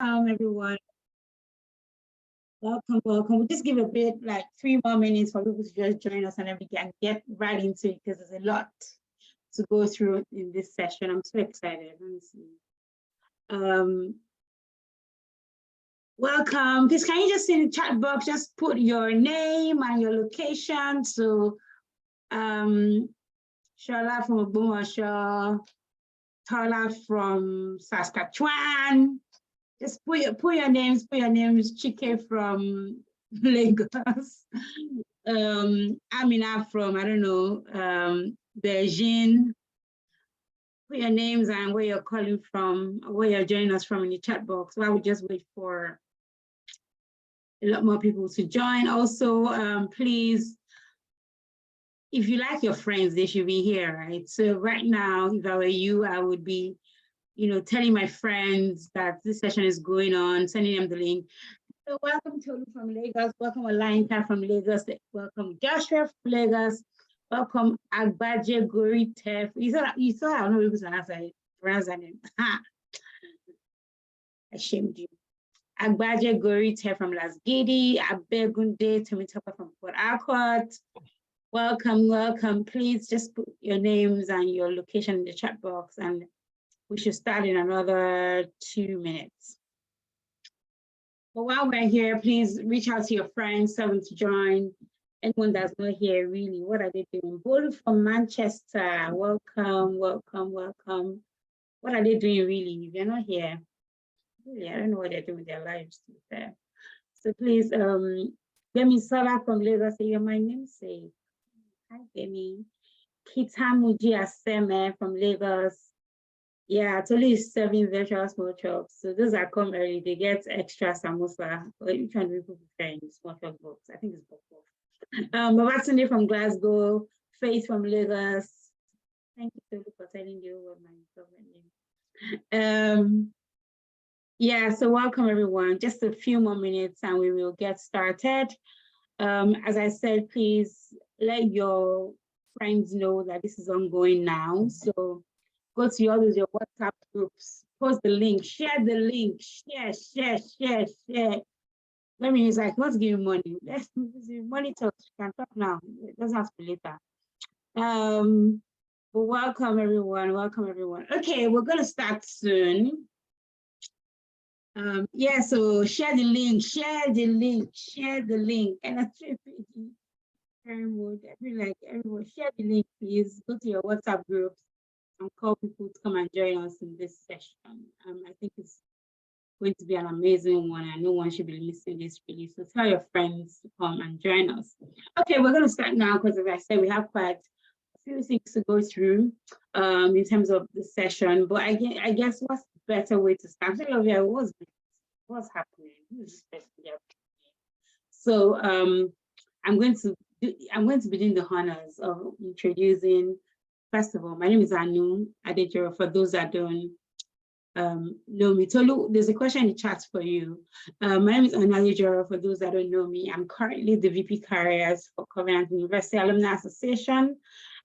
Everyone. Welcome, welcome. We'll just give a bit, like 3 more minutes for people to just join us and then we can get right into it because there's a lot to go through in this session. I'm so excited. Let me see. Welcome. Please, can you just in the chat box, just put your name and your location. So, Shola from Ogbomoso, Tola from Saskatchewan. Just put your names, Chike from Lagos, Amina from, I don't know, Beijing. Put your names and where you're calling from, where you're joining us from in the chat box. So I would just wait for a lot more people to join. Also, please, if you like your friends, they should be here, right? So right now, if I were you, I would be telling my friends that this session is going on, sending them the link. So welcome Tolu from Lagos, welcome Olayinka from Lagos, welcome Joshua from Lagos, welcome Agbaje Gori Tef. You saw I don't know if to pronounce that name. I shamed you. Agbaje Gori Tef from Lasgidi, Abegunde Temitopa from Port Harcourt. Welcome, welcome. Please just put your names and your location in the chat box and we should start in another 2 minutes. But while we're here, please reach out to your friends, tell them to join. Anyone that's not here, really, what are they doing? Bolu from Manchester, welcome, welcome, welcome. What are they doing, really? If you're not here, really, I don't know what they're doing with their lives, to be fair. So please, Demi Sola from Lagos, say you're my namesake. Hi, Demi. Kitamuji Aseme from Lagos. Yeah, Tolu is serving virtual small chops. So those that come early, they get extra samosa. Or you can do people in small chop box. I think it's both. Babatunde from Glasgow, Faith from Lagos. Thank you, Tolu, for telling you what my government name. Yeah, so welcome everyone. Just a few more minutes and we will get started. As I said, please let your friends know that this is ongoing now. So go to your WhatsApp groups, post the link, share the link, share. Let me use like, let's give you money. Let's money talk. You can talk now. It doesn't have to be later. But welcome everyone. Welcome everyone. Okay, we're gonna start soon. Yeah, so share the link, and that's everyone, share the link, please. Go to your WhatsApp groups and call people to come and join us in this session. I think it's going to be an amazing one and no one should be missing this really. So tell your friends to come and join us. Okay, we're going to start now because as I said, we have quite a few things to go through in terms of the session. But I guess what's the better way to start? What's happening? So I'm going to be doing the honors of introducing. First of all, my name is Anu Adejoro. For those that don't know me, Tolu, there's a question in the chat for you. My name is Anu Adejoro. For those that don't know me, I'm currently the VP Careers for Covenant University Alumni Association,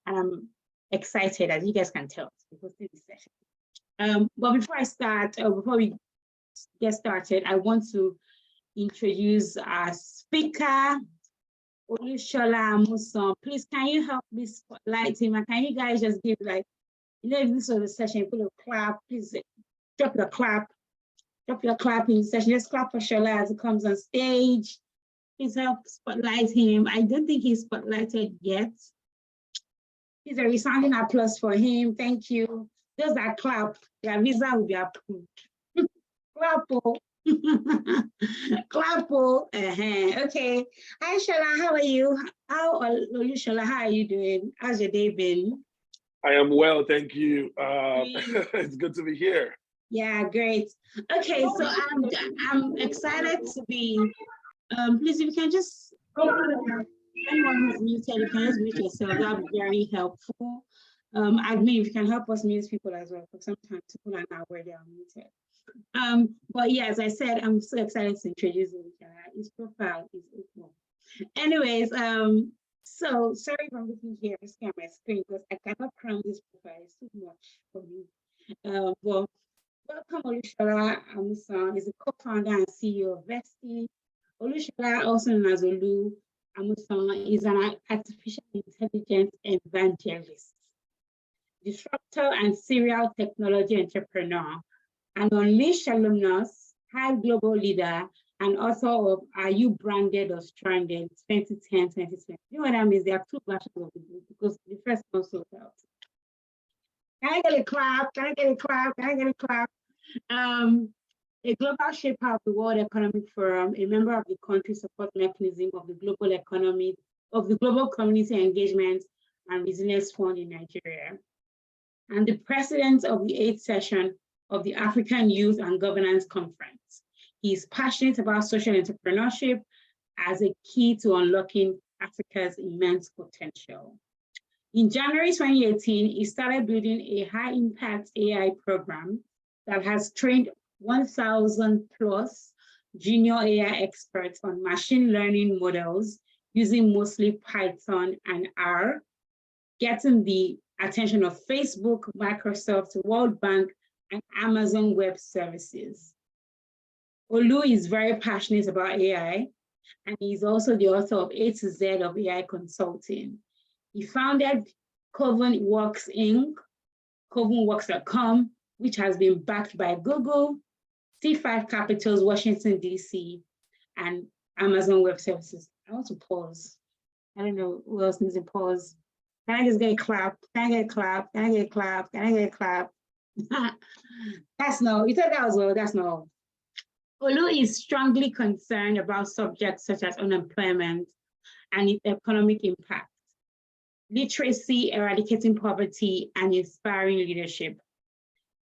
and I'm excited, as you guys can tell, to host this session. But before I start, before we get started, I want to introduce our speaker, Olushola Amusan. Please, can you help me spotlight him? And can you guys just give if this was a session, put a clap, please drop your clap in the session. Just clap for Shola as he comes on stage. Please help spotlight him. I don't think he's spotlighted yet. Please a resounding applause for him. Thank you. Those that clap, their visa will be approved. Clap. Clapo. Okay. Hi, Shola. How are you? Shola, how are you doing? How's your day been? I am well, thank you. It's good to be here. Yeah, great. Okay, so I'm excited to be. Please, if you can just anyone who's muted, you can just mute yourself. That would be very helpful. Admin, if you can help us mute people as well, because sometimes people are not aware they are muted. But yeah, as I said, I'm so excited to introduce him. His profile is open. Anyways, so sorry if I'm looking here, just on my screen because I cannot cram this profile. It's too much for me. But Welcome, Olushola Amusan. He's a co-founder and CEO of Vesti. Olushola, also known as Olu Amusan, is an artificial intelligence evangelist, disruptor, and serial technology entrepreneur, an Unleashed alumnus, high global leader, and author of Are You Branded or Stranded 2010-2020. You know what I mean? There are two versions of the book because the first one sold out. Can I get a clap? Can I get a clap? Can I get a clap? A global shaper of the World Economic Forum, a member of the country support mechanism of the global economy, of the Global Community Engagement and Resilience Fund in Nigeria, and the president of the 8th session of the African Youth and Governance Conference. He is passionate about social entrepreneurship as a key to unlocking Africa's immense potential. In January 2018, he started building a high-impact AI program that has trained 1,000 plus junior AI experts on machine learning models using mostly Python and R, getting the attention of Facebook, Microsoft, World Bank, and Amazon Web Services. Olu is very passionate about AI, and he's also the author of A to Z of AI Consulting. He founded CovenWorks Inc., CovenWorks.com, which has been backed by Google, C5 Capitals, Washington, D.C., and Amazon Web Services. I want to pause. I don't know who else needs a pause. Can I just get a clap? Can I get a clap? Can I get a clap? Can I get a clap? That's no, you said that as well, that's no. Olu is strongly concerned about subjects such as unemployment and its economic impact, literacy, eradicating poverty, and inspiring leadership.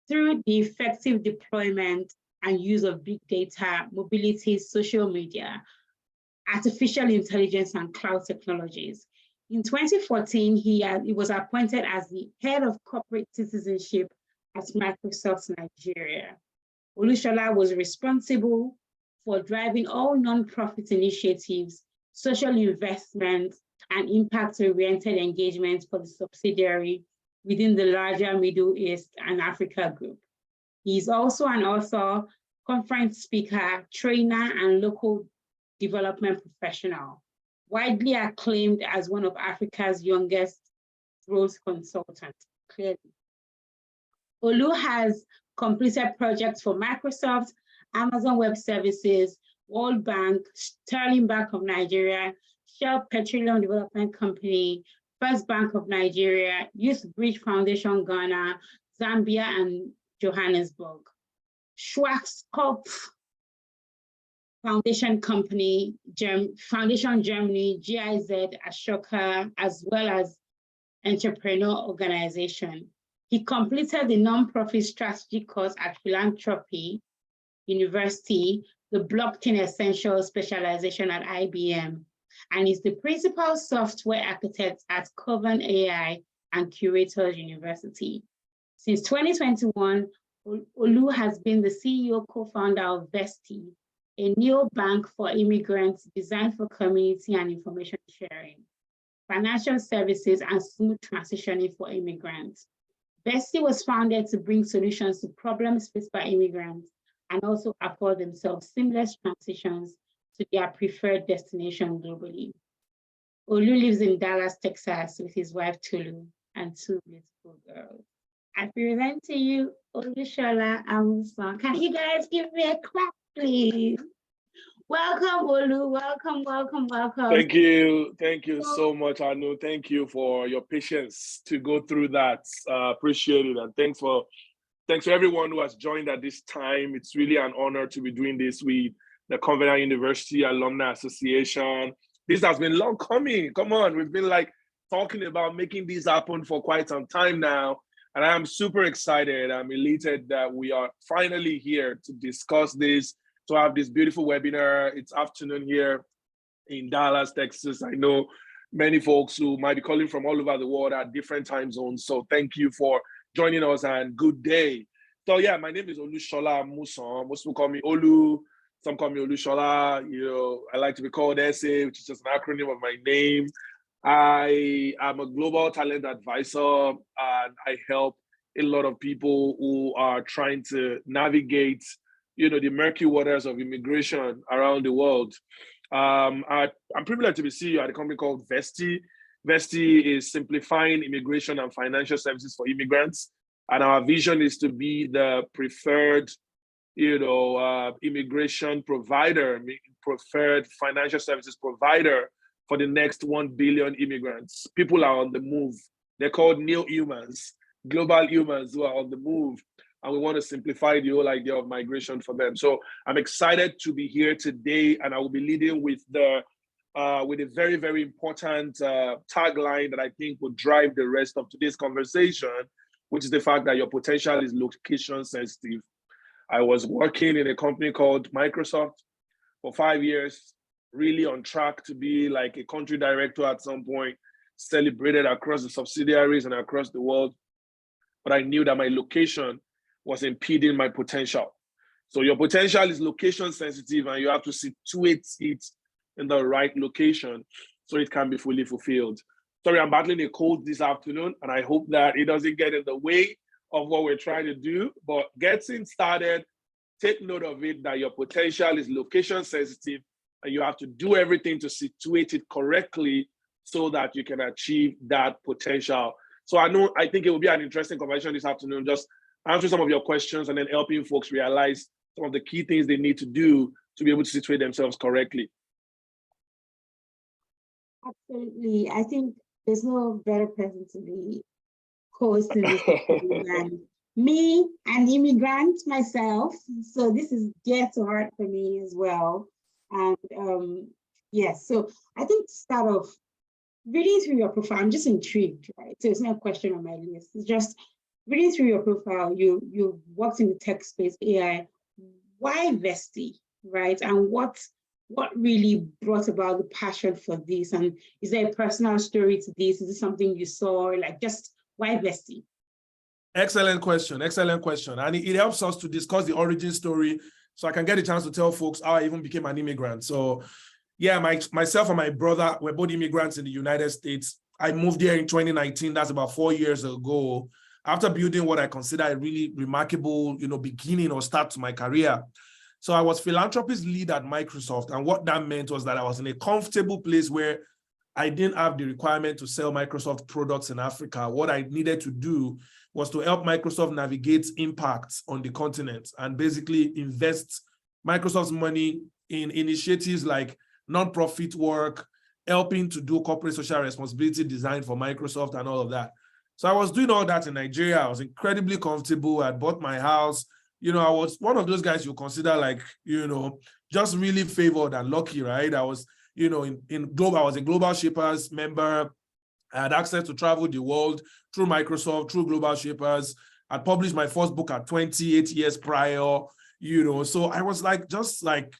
Through the effective deployment and use of big data, mobility, social media, artificial intelligence, and cloud technologies. In 2014, he was appointed as the head of corporate citizenship at Microsoft Nigeria. Olushola was responsible for driving all nonprofit initiatives, social investment, and impact-oriented engagement for the subsidiary within the larger Middle East and Africa group. He is also an author, conference speaker, trainer, and local development professional, widely acclaimed as one of Africa's youngest growth consultants, clearly. Olu has completed projects for Microsoft, Amazon Web Services, World Bank, Sterling Bank of Nigeria, Shell Petroleum Development Company, First Bank of Nigeria, Youth Bridge Foundation Ghana, Zambia, and Johannesburg. Schwarzkopf Foundation Company, Foundation Germany, GIZ, Ashoka, as well as entrepreneur organization. He completed the nonprofit strategy course at Philanthropy University, the Blockchain Essentials specialization at IBM, and is the principal software architect at Coven AI and Curators University. Since 2021, Olu has been the CEO co-founder of Vesti, a neobank for immigrants designed for community and information sharing, financial services, and smooth transitioning for immigrants. Vesti was founded to bring solutions to problems faced by immigrants and also afford themselves seamless transitions to their preferred destination globally. Olu lives in Dallas, Texas with his wife Tulu and two beautiful girls. I present to you Olushola Amusan. Can you guys give me a clap, please? Welcome, Olu. Welcome, welcome, welcome. Thank you so much, Anu. Thank you for your patience to go through that. Appreciate it, and thanks for everyone who has joined at this time. It's really an honor to be doing this with the Covenant University Alumni Association. This has been long coming. Come on, we've been like talking about making this happen for quite some time now. And I'm super excited. I'm elated that we are finally here to discuss this, to have this beautiful webinar. It's afternoon here in Dallas, Texas. I know many folks who might be calling from all over the world at different time zones. So thank you for joining us and good day. So yeah, my name is Olushola Amusan. Most people call me Olu. Some call me Olushola. You know, I like to be called SA, which is just an acronym of my name. I am a global talent advisor, and I help a lot of people who are trying to navigate, the murky waters of immigration around the world. I'm privileged to be CEO at a company called Vesti. Vesti is simplifying immigration and financial services for immigrants. And our vision is to be the preferred, immigration provider, preferred financial services provider for the next 1 billion immigrants. People are on the move. They're called neo humans, global humans who are on the move. And we want to simplify the whole idea of migration for them. So I'm excited to be here today, and I will be leading with with a very, very important tagline that I think will drive the rest of today's conversation, which is the fact that your potential is location sensitive. I was working in a company called Microsoft for 5 years, really on track to be like a country director at some point, celebrated across the subsidiaries and across the world. But I knew that my location was impeding my potential. So your potential is location sensitive, and you have to situate it in the right location so it can be fully fulfilled. Sorry, I'm battling a cold this afternoon, and I hope that it doesn't get in the way of what we're trying to do. But getting started, take note of it that your potential is location sensitive, and you have to do everything to situate it correctly so that you can achieve that potential. So I think it will be an interesting conversation this afternoon, just answering some of your questions and then helping folks realize some of the key things they need to do to be able to situate themselves correctly. Absolutely. I think there's no better person to be hosting this than me, an immigrant myself. So this is dear to heart for me as well. And yes, so I think to start off, reading through your profile, I'm just intrigued, right? So it's not a question on my list. It's just reading through your profile, you've worked in the tech space, AI. Why Vesti, right? And what really brought about the passion for this? And is there a personal story to this? Is it something you saw? Like, just why Vesti? Excellent question. Excellent question. And it helps us to discuss the origin story so I can get a chance to tell folks how I even became an immigrant. So yeah, myself and my brother were both immigrants in the United States. I moved here in 2019. That's about 4 years ago. After building what I consider a really remarkable, beginning or start to my career. So I was philanthropist lead at Microsoft. And what that meant was that I was in a comfortable place where I didn't have the requirement to sell Microsoft products in Africa. What I needed to do was to help Microsoft navigate impacts on the continent and basically invest Microsoft's money in initiatives like nonprofit work, helping to do corporate social responsibility design for Microsoft and all of that. So I was doing all that in Nigeria. I was incredibly comfortable. I bought my house. I was one of those guys you consider like, just really favored and lucky, right? I was, in global, I was a Global Shapers member. I had access to travel the world through Microsoft, through Global Shapers. I published my first book at 28 years prior, so I was like, just like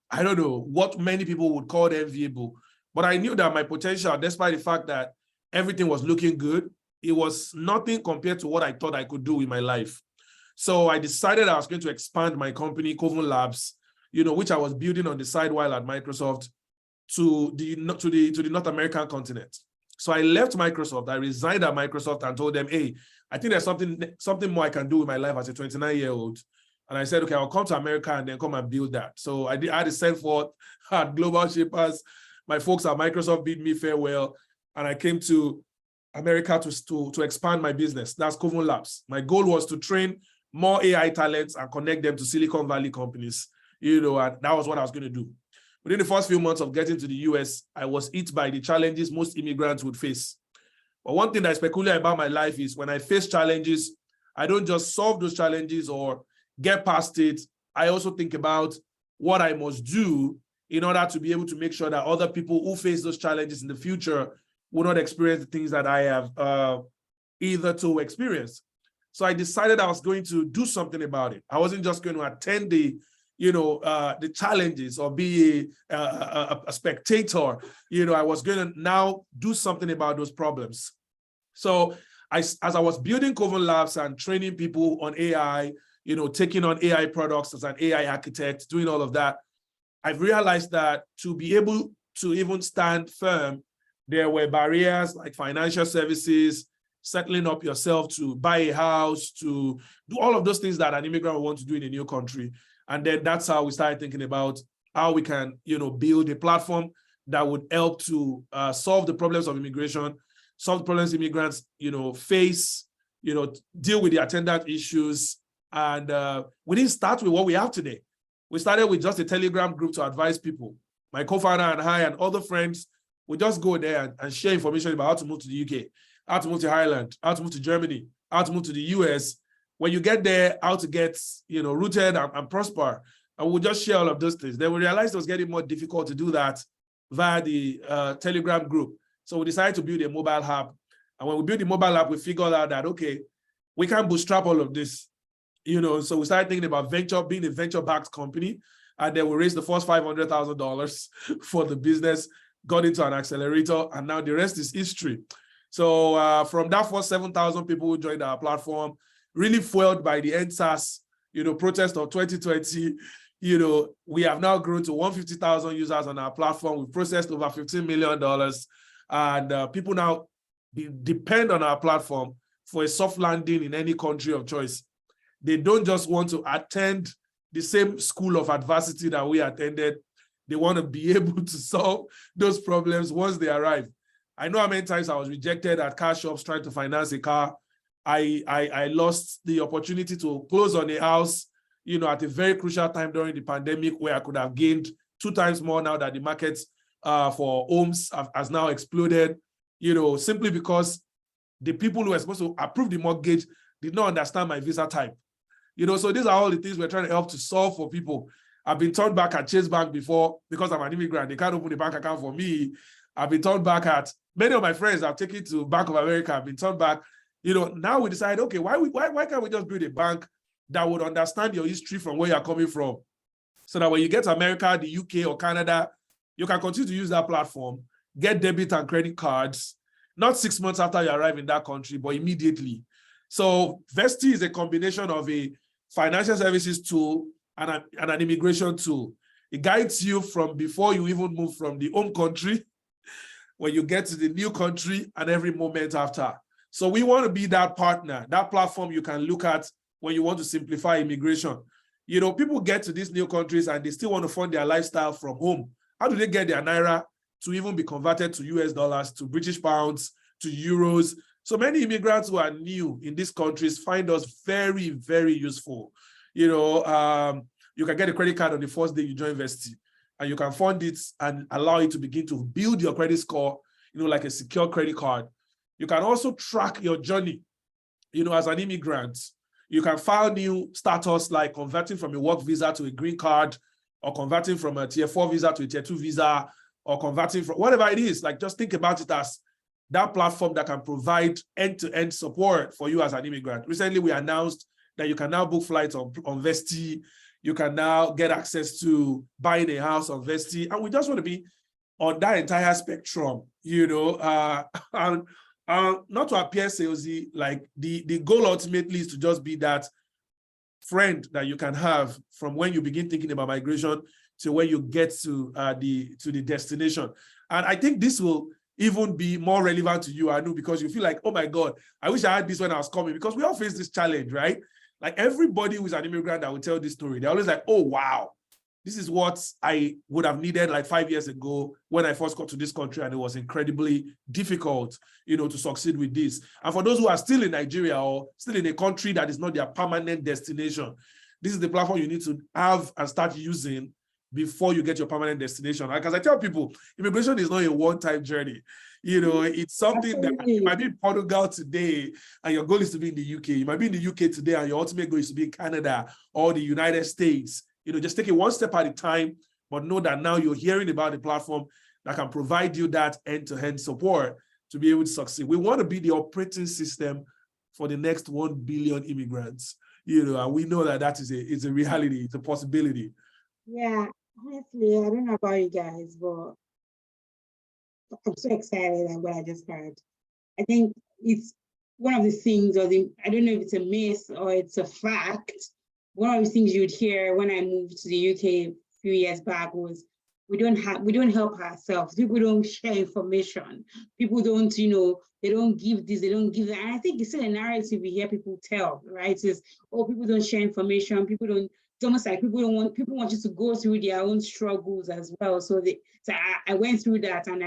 I don't know, what many people would call enviable. But I knew that my potential, despite the fact that everything was looking good, it was nothing compared to what I thought I could do in my life. So I decided I was going to expand my company, Coven Labs, which I was building on the side while at Microsoft, to the North American continent. So I left Microsoft. I resigned at Microsoft and told them, hey, I think there's something more I can do with my life as a 29-year-old. And I said, okay, I'll come to America and then come and build that. So I had to send forth at Global Shapers. My folks at Microsoft bid me farewell. And I came to America to expand my business. That's Coven Labs. My goal was to train more AI talents and connect them to Silicon Valley companies, and that was what I was going to do. Within the first few months of getting to the US, I was hit by the challenges most immigrants would face. But one thing that's peculiar about my life is when I face challenges, I don't just solve those challenges or get past it. I also think about what I must do in order to be able to make sure that other people who face those challenges in the future will not experience the things that I have either to experience. So I decided I was going to do something about it. I wasn't just going to attend the challenges or be a spectator. I was going to now do something about those problems. So as I was building Coven Labs and training people on AI, taking on AI products as an AI architect, doing all of that, I've realized that to be able to even stand firm, there were barriers like financial services, settling up yourself to buy a house, to do all of those things that an immigrant will want to do in a new country. And then that's how we started thinking about how we can, build a platform that would help to solve the problems of immigration, solve the problems immigrants, face, deal with the attendant issues. And we didn't start with what we have today. We started with just a Telegram group to advise people. My co-founder and I and other friends would just go there and share information about how to move to the UK, how to move to Ireland, how to move to Germany, how to move to the US. When you get there, how to get, rooted and prosper. And we'll just share all of those things. Then we realized it was getting more difficult to do that via the Telegram group. So we decided to build a mobile app. And when we built the mobile app, we figured out that, okay, we can bootstrap all of this. So we started thinking about being a venture-backed company. And then we raised the first $500,000 for the business, got into an accelerator, and now the rest is history. So from that first 7,000 people who joined our platform, really fueled by the NSAS, protest of 2020, we have now grown to 150,000 users on our platform. We've processed over $15 million, and people now depend on our platform for a soft landing in any country of choice. They don't just want to attend the same school of adversity that we attended. They want to be able to solve those problems once they arrive. I know how many times I was rejected at car shops trying to finance a car. I lost the opportunity to close on a house, at a very crucial time during the pandemic, where I could have gained 2 times more now that the market for homes has now exploded, simply because the people who were supposed to approve the mortgage did not understand my visa type. So these are all the things we're trying to help to solve for people. I've been turned back at Chase Bank before because I'm an immigrant. They can't open a bank account for me. I've been turned back at many of my friends I've taken to Bank of America. I've been turned back. Now we decide, okay, why can't we just build a bank that would understand your history from where you're coming from? So that when you get to America, the UK, or Canada, you can continue to use that platform, get debit and credit cards, not 6 months after you arrive in that country, but immediately. So Vesti is a combination of a financial services tool and an immigration tool. It guides you from before you even move from the home country, when you get to the new country, and every moment after. So we want to be that partner, that platform you can look at when you want to simplify immigration. People get to these new countries and they still want to fund their lifestyle from home. How do they get their Naira to even be converted to US dollars, to British pounds, to euros? So many immigrants who are new in these countries find us very, very useful. You can get a credit card on the first day you join Vesti, and you can fund it and allow it to begin to build your credit score, like a secure credit card. You can also track your journey, as an immigrant. You can file new status like converting from a work visa to a green card, or converting from a tier 4 visa to a tier 2 visa, or converting from whatever it is. Like, just think about it as that platform that can provide end-to-end support for you as an immigrant. Recently, we announced that you can now book flights on Vesti. You can now get access to buying a house on Vesti. And we just want to be on that entire spectrum, not to appear salesy. Like, the goal ultimately is to just be that friend that you can have from when you begin thinking about migration to when you get to the destination. And I think this will even be more relevant to you, Anu, because you feel like, oh my God, I wish I had this when I was coming, because we all face this challenge, right? Like, everybody who is an immigrant that will tell this story, they're always like, oh, wow, this is what I would have needed like 5 years ago when I first got to this country, and it was incredibly difficult, to succeed with this. And for those who are still in Nigeria or still in a country that is not their permanent destination, this is the platform you need to have and start using before you get your permanent destination. Because I tell people, immigration is not a one-time journey. It's something that you might be in Portugal today and your goal is to be in the UK. You might be in the UK today and your ultimate goal is to be in Canada or the United States. Just take it one step at a time, but know that now you're hearing about the platform that can provide you that end-to-end support to be able to succeed. We want to be the operating system for the next 1 billion immigrants, and we know that is a reality, it's a possibility. Yeah, honestly, I don't know about you guys, but I'm so excited at what I just heard. I think it's one of the things, I don't know if it's a myth or it's a fact. One of the things you'd hear when I moved to the UK a few years back was, we don't help ourselves. People don't share information. People don't, they don't give this, they don't give that. And I think it's still a narrative we hear people tell, right? Is, oh, people don't share information. People don't, it's almost like people want you to go through their own struggles as well. So I went through that, and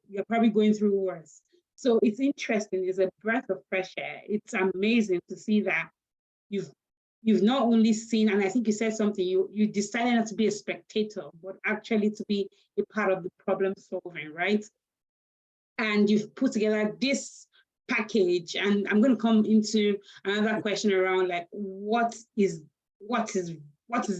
you're probably going through worse. So it's interesting. It's a breath of fresh air. It's amazing to see that you've not only seen, and I think you said something, you decided not to be a spectator, but actually to be a part of the problem solving, right? And you've put together this package, and I'm going to come into another question around, like, what is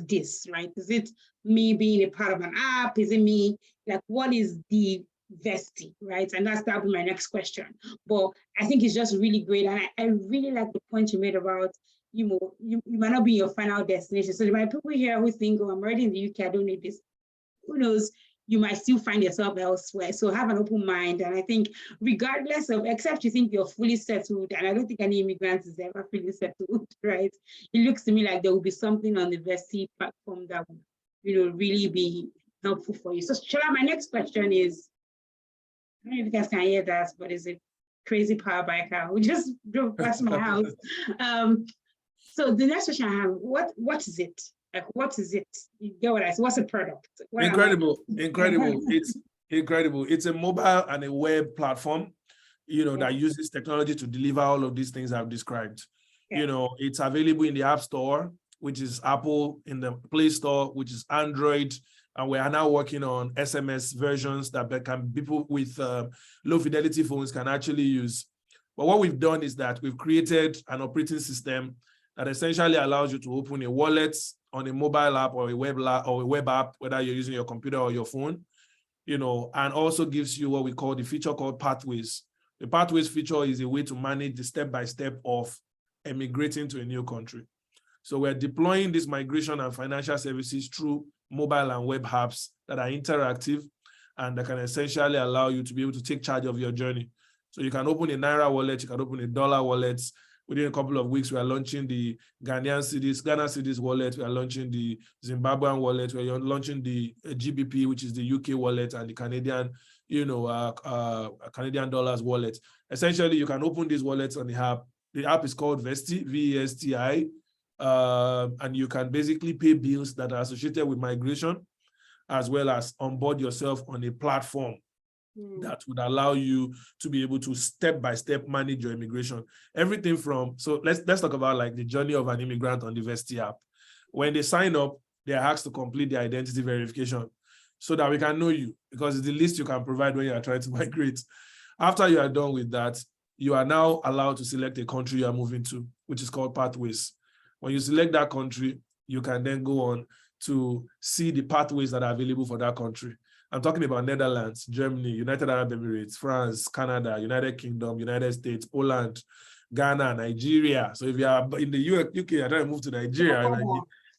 this, right? Is it me being a part of an app? Is it me, like, what is the Vesti, right? And that'll be my next question. But I think it's just really great. And I really like the point you made about, you might not be your final destination. So there might be people here who think, oh, I'm already in the UK, I don't need this. Who knows? You might still find yourself elsewhere. So have an open mind. And I think regardless of, except you think you're fully settled, and I don't think any immigrant is ever fully settled, right? It looks to me like there will be something on the Vesti platform that will, really be helpful for you. So Shola, my next question is, I don't know if you guys can hear that, but is it crazy power biker who just drove past my house? So the next question I have, what is it? Like, what is it? You get what I say? What's the product? Incredible. It's incredible. It's a mobile and a web platform, that uses technology to deliver all of these things I've described. Yeah. It's available in the App Store, which is Apple, in the Play Store, which is Android. And we are now working on SMS versions that people with low fidelity phones can actually use. But what we've done is that we've created an operating system that essentially allows you to open a wallet on a mobile app or a web app, whether you're using your computer or your phone, and also gives you what we call the feature called Pathways. The Pathways feature is a way to manage the step-by-step of emigrating to a new country. So we're deploying this migration and financial services through mobile and web apps that are interactive and that can essentially allow you to be able to take charge of your journey. So you can open a Naira wallet, you can open a dollar wallet. Within a couple of weeks, we are launching the Ghana Cedis wallet, we are launching the Zimbabwean wallet, we are launching the GBP, which is the UK wallet, and the Canadian, Canadian dollars wallet. Essentially, you can open these wallets on the app. The app is called Vesti, VESTI. And you can basically pay bills that are associated with migration, as well as onboard yourself on a platform that would allow you to be able to step-by-step manage your immigration. Everything from, so let's talk about like the journey of an immigrant on the Vesti app. When they sign up, they are asked to complete their identity verification so that we can know you, because it's the least you can provide when you are trying to migrate. After you are done with that, you are now allowed to select a country you are moving to, which is called Pathways. When you select that country, you can then go on to see the pathways that are available for that country. I'm talking about Netherlands, Germany, United Arab Emirates, France, Canada, United Kingdom, United States, Poland, Ghana, Nigeria. So if you are in the UK, you're trying to move to Nigeria,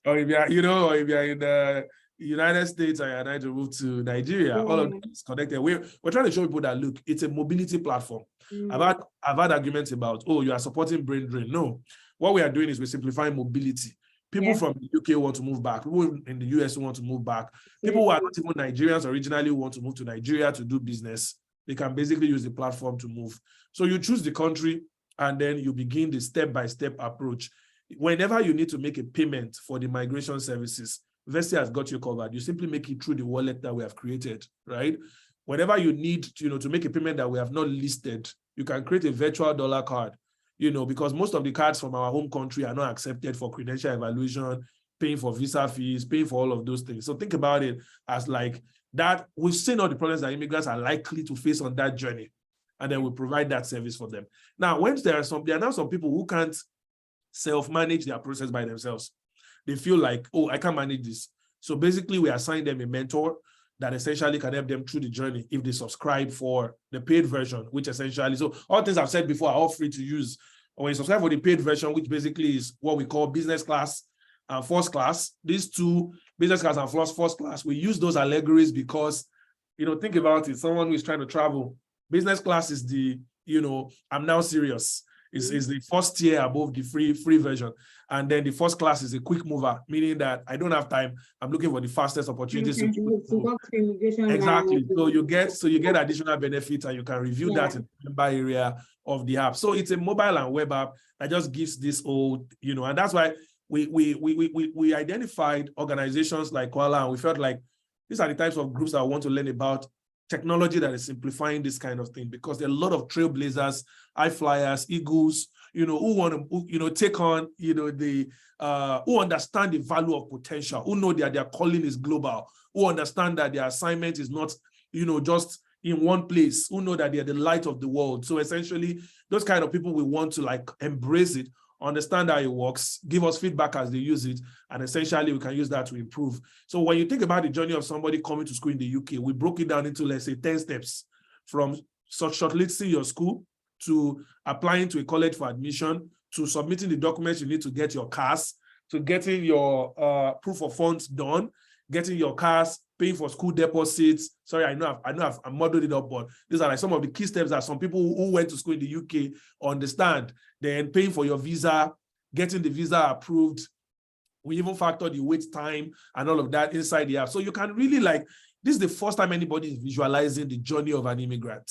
or if you're in the United States and you're trying to move to Nigeria, all of that is connected. We're trying to show people that, look, it's a mobility platform. I've had arguments about, oh, you are supporting brain drain. No. What we are doing is we're simplifying mobility. People from the UK want to move back. People in the US want to move back. People who are not even Nigerians originally who want to move to Nigeria to do business. They can basically use the platform to move. So you choose the country and then you begin the step-by-step approach. Whenever you need to make a payment for the migration services, Vesti has got you covered. You simply make it through the wallet that we have created, right? Whenever you need to make a payment that we have not listed, you can create a virtual dollar card. Because most of the cards from our home country are not accepted for credential evaluation, paying for visa fees, paying for all of those things. So think about it as like that. We've seen all the problems that immigrants are likely to face on that journey, and then we provide that service for them. Now, when there are now some people who can't self-manage their process by themselves. They feel like, oh, I can't manage this. So basically, we assign them a mentor that essentially can help them through the journey if they subscribe for the paid version, which essentially, so all things I've said before are all free to use. When you subscribe for the paid version, which basically is what we call business class and first class, these two, business class and first class, we use those allegories because, think about it, someone who is trying to travel, business class is the, I'm now serious. is the first tier above the free version. And then the first class is a quick mover, meaning that I don't have time. I'm looking for the fastest opportunities to work for immigration. Exactly. So you get additional benefits, and you can review that in the member area of the app. So it's a mobile and web app that just gives this old, and that's why we identified organizations like Koala, and we felt like these are the types of groups that want to learn about technology that is simplifying this kind of thing, because there are a lot of trailblazers, high flyers, eagles, who want to, take on, who understand the value of potential, who know that their calling is global, who understand that their assignment is not, just in one place, who know that they're the light of the world. So essentially, those kind of people, we want to embrace it, understand how it works, give us feedback as they use it, and essentially we can use that to improve. So when you think about the journey of somebody coming to school in the UK, we broke it down into, let's say, 10 steps, from shortlisting your school, to applying to a college for admission, to submitting the documents you need to get your CAS, to getting your proof of funds done, getting your CAS, paying for school deposits. Sorry, I know I've muddled it up, but these are some of the key steps that some people who went to school in the UK understand. Then paying for your visa, getting the visa approved. We even factor the wait time and all of that inside the app. So you can really this is the first time anybody is visualizing the journey of an immigrant.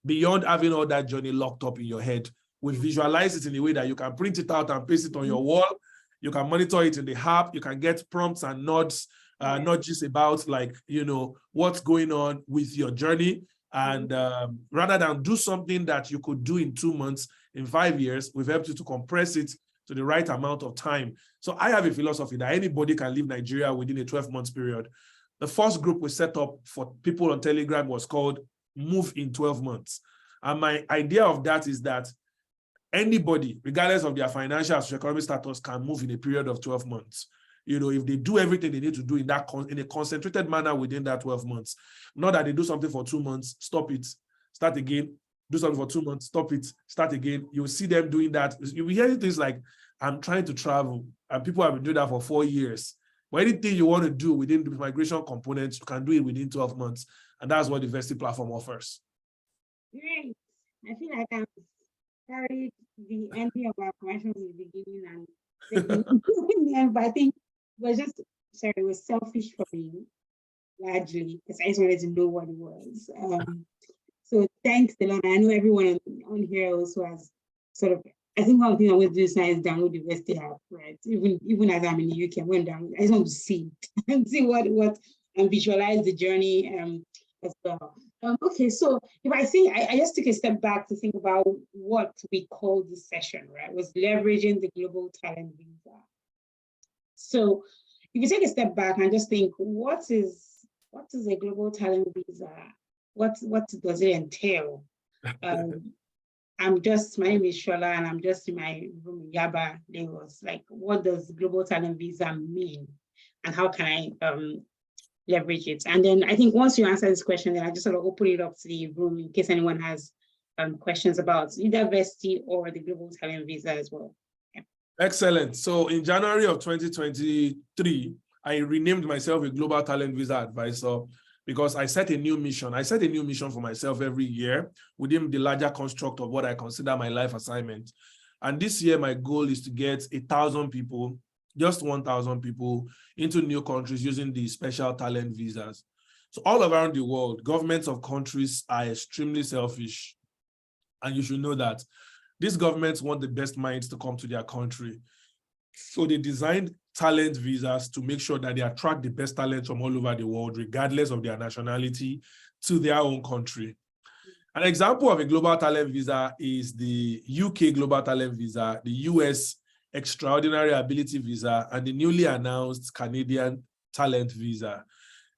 Beyond having all that journey locked up in your head, we visualize it in a way that you can print it out and paste it on your wall. You can monitor it in the app. You can get prompts and nods, not just about what's going on with your journey. And rather than do something that you could do in 2 months, in 5 years, we've helped you to compress it to the right amount of time. So I have a philosophy that anybody can leave Nigeria within a 12-month period. The first group we set up for people on Telegram was called Move in 12 months. And my idea of that is that anybody, regardless of their financial or economic status, can move in a period of 12 months. If they do everything they need to do in a concentrated manner within that 12 months. Not that they do something for 2 months, stop it, start again, do something for 2 months, stop it, start again. You'll see them doing that. You'll be hearing things like, I'm trying to travel, and people have been doing that for 4 years. But anything you want to do within the migration components, you can do it within 12 months. And that's what the Vesti platform offers. Great. I feel like I've carried the ending of our conversation in the beginning and but I think it was selfish for me, largely, because I just wanted to know what it was. So thanks, Delona. I know everyone on here also has sort of, I think one thing I'm going to do is download the Vesti app, right? Even as I'm in the UK, I went down, I just want to see it and see what and visualize the journey as well. Okay, so if I say, I just took a step back to think about what we call this session, right? Was leveraging the global talent visa. So if you take a step back and just think, what is a global talent visa? What does it entail? My name is Shola, and I'm just in my room in Yaba, Lagos. What does global talent visa mean? And how can I leverage it? And then I think once you answer this question, then I just sort of open it up to the room in case anyone has questions about either Vesti or the global talent visa as well. Yeah. Excellent. So in January of 2023, I renamed myself a global talent visa advisor because I set a new mission. I set a new mission for myself every year within the larger construct of what I consider my life assignment. And this year, my goal is to get 1,000 people, just 1,000 people into new countries using the special talent visas. So all around the world, governments of countries are extremely selfish. And you should know that. These governments want the best minds to come to their country. So they designed talent visas to make sure that they attract the best talent from all over the world, regardless of their nationality, to their own country. An example of a global talent visa is the UK global talent visa, the US extraordinary ability visa, and the newly announced Canadian talent visa.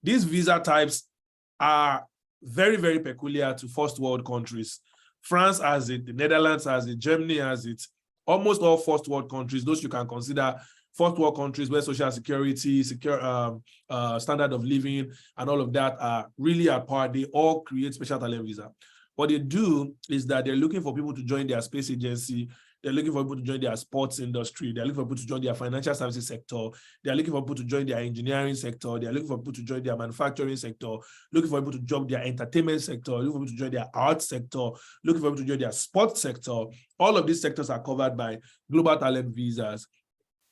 These visa types are very, very peculiar to first world countries. France has it, the Netherlands has it, Germany has it. Almost all first world countries, those you can consider first world countries where social security, standard of living, and all of that are really at par, they all create special talent visa. What they do is that they're looking for people to join their space agency They're looking for people to join their sports industry. They're looking for people to join their financial services sector. They're looking for people to join their engineering sector. They're looking for people to join their manufacturing sector, looking for people to join their entertainment sector, looking for people to join their arts sector, looking for people to join their sports sector. All of these sectors are covered by global talent visas.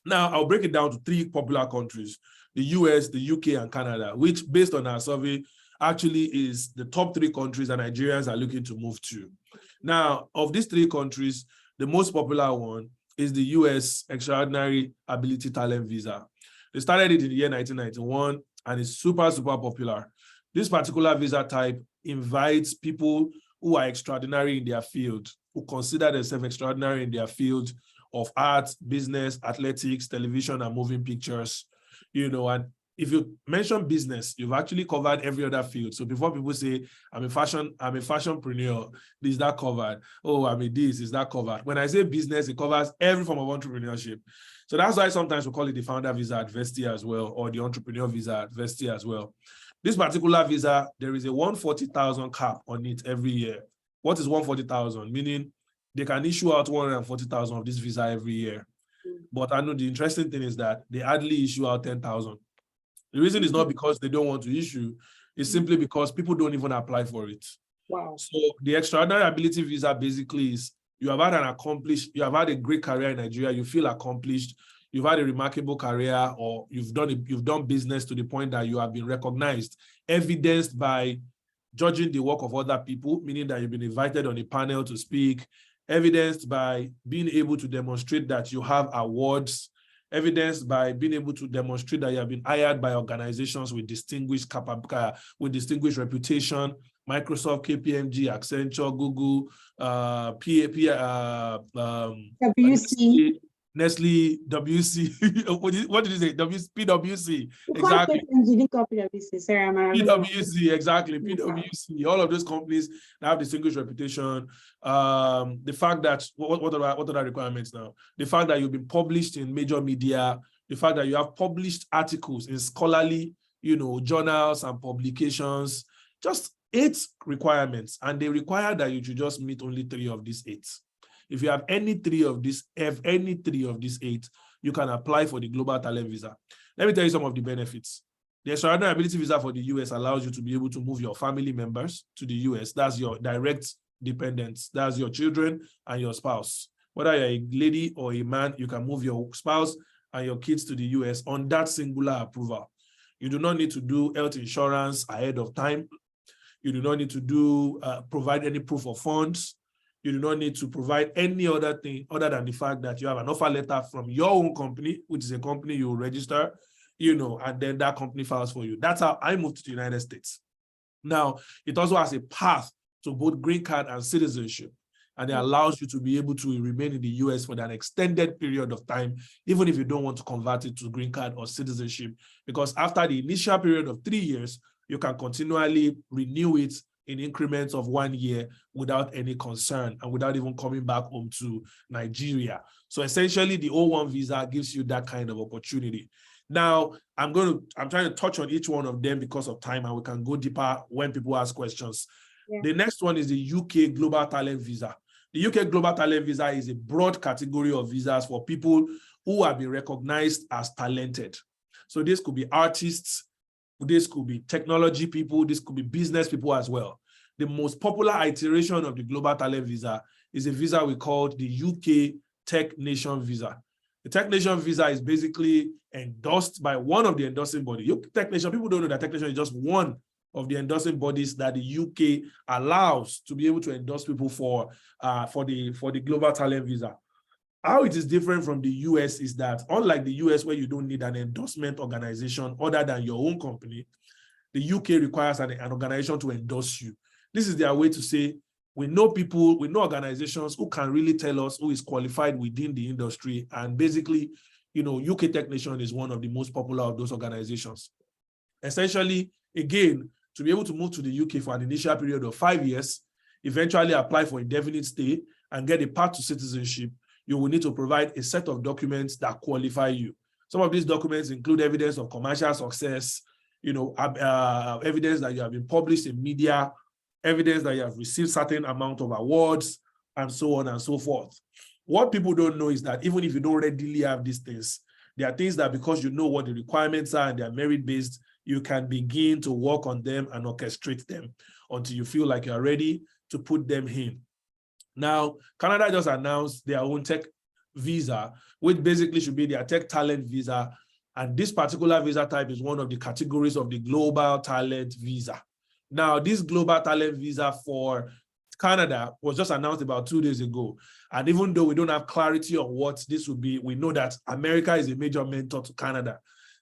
Now, I'll break it down to 3 popular countries: the US, the UK, and Canada, which, based on our survey, actually is the top 3 countries that Nigerians are looking to move to. Now, of these 3 countries, the most popular one is the US Extraordinary Ability Talent Visa. They started it in the year 1991, and it's super, super popular. This particular visa type invites people who are extraordinary in their field, who consider themselves extraordinary in their field of art, business, athletics, television, and moving pictures, and if you mention business, you've actually covered every other field. So before people say, I'm a fashionpreneur, is that covered? Oh, I'm a this, is that covered? When I say business, it covers every form of entrepreneurship. So that's why sometimes we call it the founder visa at Vesti as well, or the entrepreneur visa at Vesti as well. This particular visa, there is a 140,000 cap on it every year. What is 140,000? Meaning they can issue out 140,000 of this visa every year. But I know the interesting thing is that they hardly issue out 10,000. The reason is not because they don't want to issue, it's simply because people don't even apply for it. Wow. So the Extraordinary Ability Visa basically is you have had a great career in Nigeria, you feel accomplished, you've had a remarkable career, or you've done business to the point that you have been recognized, evidenced by judging the work of other people, meaning that you've been invited on a panel to speak, evidenced by being able to demonstrate that you have awards, evidenced by being able to demonstrate that you have been hired by organizations with distinguished reputation, Microsoft, KPMG, Accenture, Google, WC. Nestle, WC, what did you say? PwC, exactly. PwC, exactly. PwC, all of those companies that have distinguished reputation. The fact that, what are the requirements now? The fact that you've been published in major media, the fact that you have published articles in scholarly, journals and publications, just 8 requirements. And they require that you should just meet only 3 of these 8. If you have any 3 of these 8, you can apply for the Global Talent Visa. Let me tell you some of the benefits. The Extraordinary Ability Visa for the US allows you to be able to move your family members to the US. That's your direct dependents. That's your children and your spouse. Whether you're a lady or a man, you can move your spouse and your kids to the US on that singular approval. You do not need to do health insurance ahead of time. You do not need to provide any proof of funds. You do not need to provide any other thing other than the fact that you have an offer letter from your own company, which is a company you register, and then that company files for you. That's how I moved to the United States. Now, it also has a path to both green card and citizenship, and it allows you to be able to remain in the US for an extended period of time, even if you don't want to convert it to green card or citizenship, because after the initial period of 3 years, you can continually renew it in increments of 1 year without any concern and without even coming back home to Nigeria. So essentially, the O1 visa gives you that kind of opportunity. Now, I'm trying to touch on each one of them because of time, and we can go deeper when people ask questions. Yeah. The next one is the UK Global Talent Visa. The UK Global Talent Visa is a broad category of visas for people who have been recognized as talented. So this could be artists, this could be technology people, this could be business people as well. The most popular iteration of the Global Talent Visa is a visa we call the UK Tech Nation Visa. The Tech Nation Visa is basically endorsed by one of the endorsing bodies. Tech Nation, people don't know that Tech Nation is just one of the endorsing bodies that the UK allows to be able to endorse people for the Global Talent Visa. How it is different from the US is that, unlike the US where you don't need an endorsement organization other than your own company, the UK requires an organization to endorse you. This is their way to say, we know people, we know organizations who can really tell us who is qualified within the industry. And basically, UK Tech Nation is one of the most popular of those organizations. Essentially, again, to be able to move to the UK for an initial period of 5 years, eventually apply for indefinite stay and get a path to citizenship, you will need to provide a set of documents that qualify you. Some of these documents include evidence of commercial success, evidence that you have been published in media, evidence that you have received certain amount of awards, and so on and so forth. What people don't know is that even if you don't readily have these things, there are things that because you know what the requirements are and they are merit-based, you can begin to work on them and orchestrate them until you feel like you're ready to put them in. Now, Canada just announced their own tech visa, which basically should be their tech talent visa. And this particular visa type is one of the categories of the global talent visa. Now, this global talent visa for Canada was just announced about 2 days ago. And even though we don't have clarity on what this will be, we know that America is a major mentor to Canada.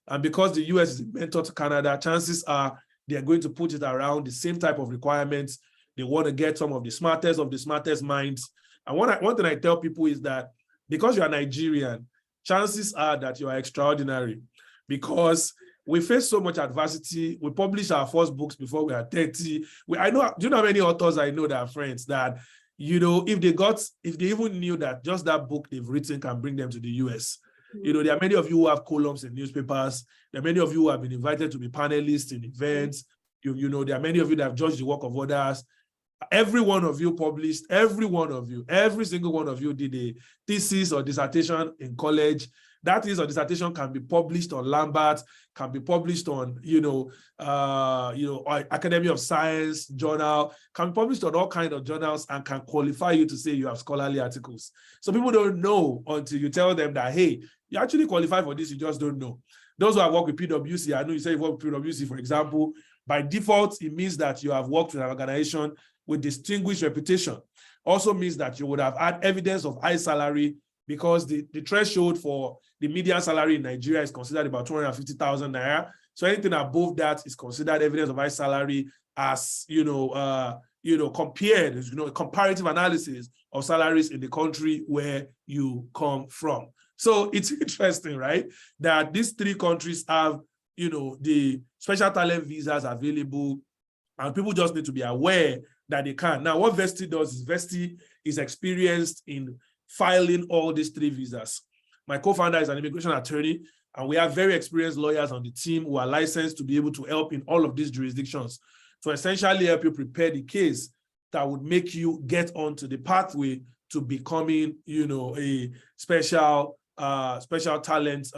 And because the US is a mentor to Canada, chances are they're going to put it around the same type of requirements. They want to get some of the smartest minds. And one thing I tell people is that because you're Nigerian, chances are that you are extraordinary, because we face so much adversity. We published our first books before we are 30. Do you know how many authors I know that are friends that, you know, if they even knew that just that book they've written can bring them to the US. You know, there are many of you who have columns in newspapers. There are many of you who have been invited to be panelists in events. You know, there are many of you that have judged the work of others. Every one of you published, every single one of you did a thesis or dissertation in college. That thesis or dissertation can be published on Lambert, can be published on, Academy of Science journal, can be published on all kinds of journals and can qualify you to say you have scholarly articles. So people don't know until you tell them that, hey, you actually qualify for this, you just don't know. Those who have worked with PwC, I know you say you work with PwC, for example, by default, it means that you have worked with an organization with distinguished reputation. Also means that you would have had evidence of high salary, because the threshold for the median salary in Nigeria is considered about 250,000 naira. So anything above that is considered evidence of high salary, as compared, comparative analysis of salaries in the country where you come from. So it's interesting, right, that these three countries have, the special talent visas available, and people just need to be aware that they can. Now, what Vesti does is Vesti is experienced in filing all these three visas. My co-founder is an immigration attorney, and we have very experienced lawyers on the team who are licensed to be able to help in all of these jurisdictions to essentially help you prepare the case that would make you get onto the pathway to becoming, a special talent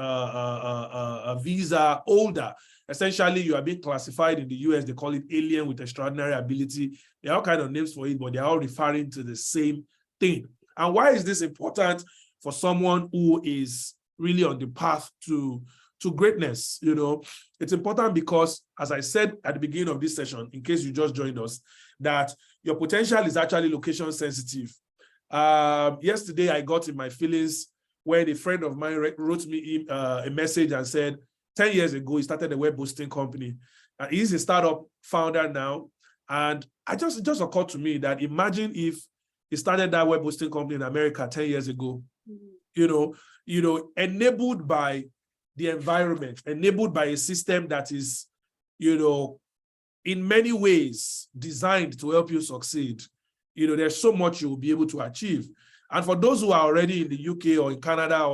visa holder. Essentially, you are being classified in the US. They call it alien with extraordinary ability. There are all kinds of names for it, but they're all referring to the same thing. And why is this important for someone who is really on the path to greatness? It's important because, as I said at the beginning of this session, in case you just joined us, that your potential is actually location sensitive. Yesterday, I got in my feelings when a friend of mine wrote me a message and said, 10 years ago, he started a web hosting company. He's a startup founder now. And it just occurred to me that imagine if he started that web hosting company in America 10 years ago, enabled by the environment, enabled by a system that is, in many ways designed to help you succeed. There's so much you'll be able to achieve. And for those who are already in the UK or in Canada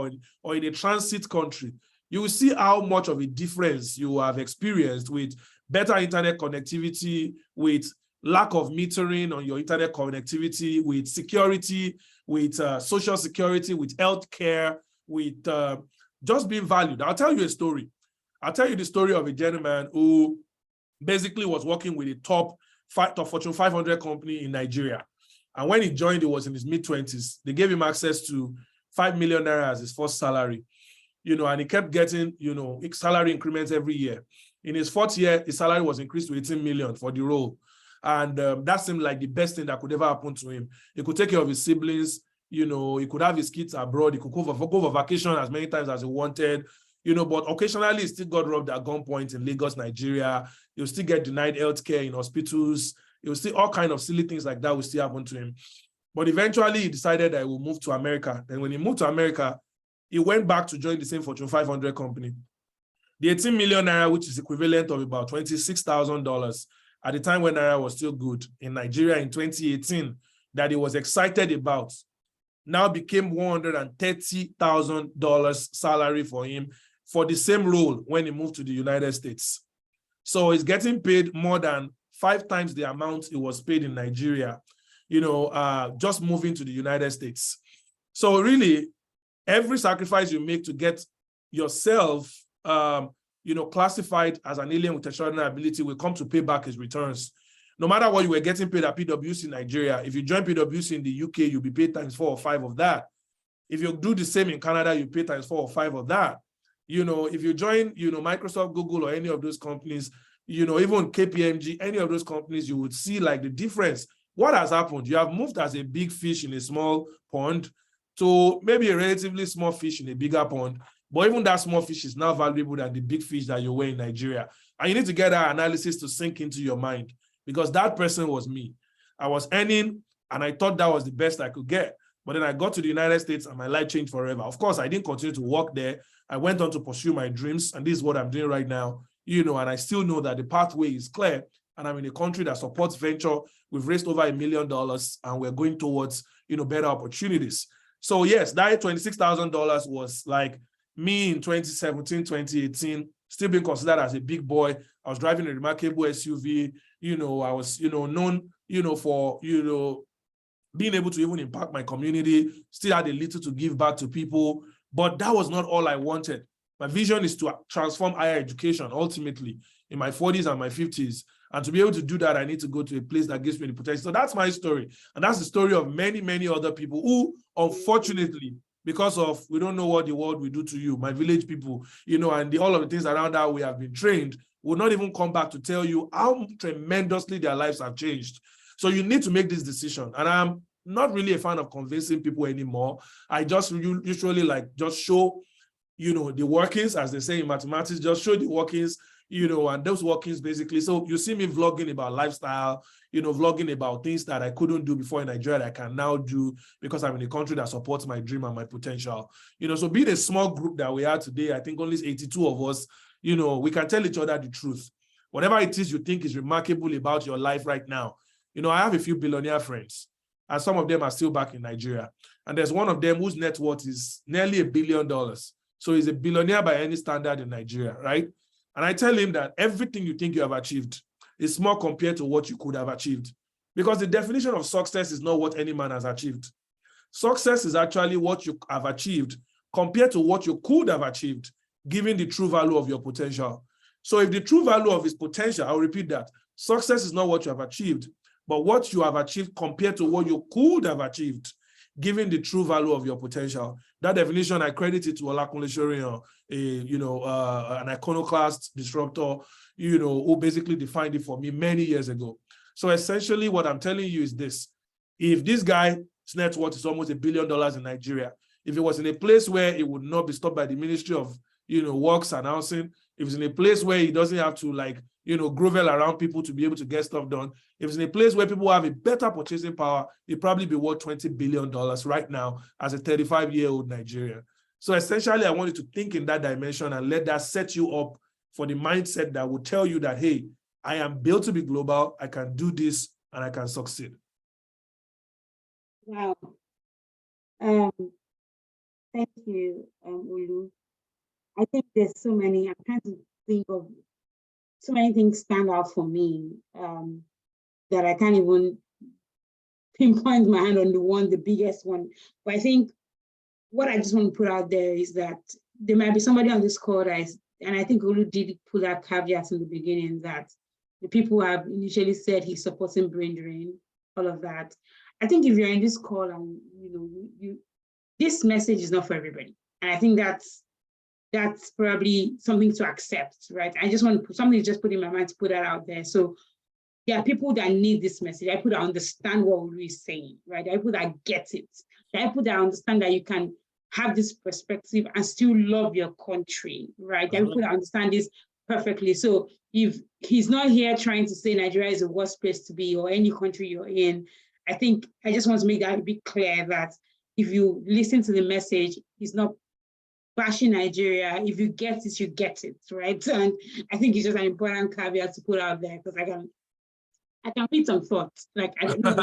or in a transit country, you will see how much of a difference you have experienced with better internet connectivity, with lack of metering on your internet connectivity, with security, with social security, with healthcare, with just being valued. I'll tell you a story. I'll tell you the story of a gentleman who basically was working with a top Fortune 500 company in Nigeria. And when he joined, he was in his mid-20s. They gave him access to 5 million naira as his first salary. And he kept getting, salary increments every year. In his fourth year, his salary was increased to 18 million for the role. And that seemed like the best thing that could ever happen to him. He could take care of his siblings, he could have his kids abroad, he could go for vacation as many times as he wanted, but occasionally he still got robbed at gunpoint in Lagos, Nigeria. He'll still get denied healthcare in hospitals. He'll still, all kinds of silly things like that will still happen to him. But eventually he decided that he will move to America. And when he moved to America, he went back to join the same Fortune 500 company. The 18 million naira, which is equivalent of about $26,000 at the time when naira was still good in Nigeria in 2018, that he was excited about, now became $130,000 salary for him for the same role when he moved to the United States. So he's getting paid more than 5 times the amount he was paid in Nigeria, just moving to the United States. So really, every sacrifice you make to get yourself, classified as an alien with extraordinary ability will come to pay back his returns. No matter what you were getting paid at PwC in Nigeria, if you join PwC in the UK, you'll be paid times 4 or 5 of that. If you do the same in Canada, you pay times 4 or 5 of that. If you join, Microsoft, Google, or any of those companies, even KPMG, any of those companies, you would see like the difference. What has happened? You have moved as a big fish in a small pond to maybe a relatively small fish in a bigger pond. But even that small fish is now valuable than the big fish that you were in Nigeria. And you need to get that analysis to sink into your mind, because that person was me. I was earning, and I thought that was the best I could get. But then I got to the United States and my life changed forever. Of course, I didn't continue to work there. I went on to pursue my dreams, and this is what I'm doing right now. And I still know that the pathway is clear, and I'm in a country that supports venture. We've raised over $1 million, and we're going towards, better opportunities. So yes, that $26,000 was like me in 2017, 2018, still being considered as a big boy. I was driving a remarkable SUV. I was, known, for, being able to even impact my community, still had a little to give back to people. But that was not all I wanted. My vision is to transform higher education ultimately in my 40s and my 50s. And to be able to do that, I need to go to a place that gives me the potential. So that's my story. And that's the story of many, many other people who, unfortunately, because of we don't know what the world will do to you, my village people, and all of the things around that we have been trained, will not even come back to tell you how tremendously their lives have changed. So you need to make this decision. And I'm not really a fan of convincing people anymore. I just usually just show, the workings, as they say in mathematics, just show the workings, and those workings basically. So you see me vlogging about lifestyle, vlogging about things that I couldn't do before in Nigeria that I can now do because I'm in a country that supports my dream and my potential. So being a small group that we are today, I think only 82 of us, we can tell each other the truth. Whatever it is you think is remarkable about your life right now. I have a few billionaire friends, and some of them are still back in Nigeria. And there's one of them whose net worth is nearly $1 billion. So he's a billionaire by any standard in Nigeria, right? And I tell him that everything you think you have achieved is small compared to what you could have achieved. Because the definition of success is not what any man has achieved. Success is actually what you have achieved compared to what you could have achieved, given the true value of your potential. So if the true value of his potential, I'll repeat that, success is not what you have achieved, but what you have achieved compared to what you could have achieved, given the true value of your potential. That definition, I credit it to Olakunle Soreyan, an iconoclast disruptor, who basically defined it for me many years ago. So essentially what I'm telling you is this. If this guy's net worth is almost $1 billion in Nigeria, if it was in a place where it would not be stopped by the Ministry of, Works and Housing, if it's in a place where he doesn't have to grovel around people to be able to get stuff done, if it's in a place where people have a better purchasing power, it'd probably be worth $20 billion right now as a 35-year-old Nigerian. So essentially, I want you to think in that dimension and let that set you up for the mindset that will tell you that, hey, I am built to be global, I can do this, and I can succeed. Wow. Thank you, Olu. I think there's so many, I'm trying to think of so many things stand out for me that I can't even pinpoint my hand on the biggest one. But I think what I just want to put out there is that there might be somebody on this call that is, and I think Olu did put that caveat in the beginning, that the people who have initially said he's supporting brain drain, all of that. I think if you're in this call and this message is not for everybody. And I think that's probably something to accept, right? I just want to put something just put in my mind to put that out there. So there are people that need this message. There are people that understand what Olu is saying, right? There are people that get it. There are people that understand that you can have this perspective and still love your country, right? There are people that understand this perfectly. So if he's not here trying to say Nigeria is the worst place to be or any country you're in, I think I just want to make that a bit clear that if you listen to the message, he's not bashing Nigeria. If you get it, you get it, right? And I think it's just an important caveat to put out there, because I can read some thoughts. Like I don't know.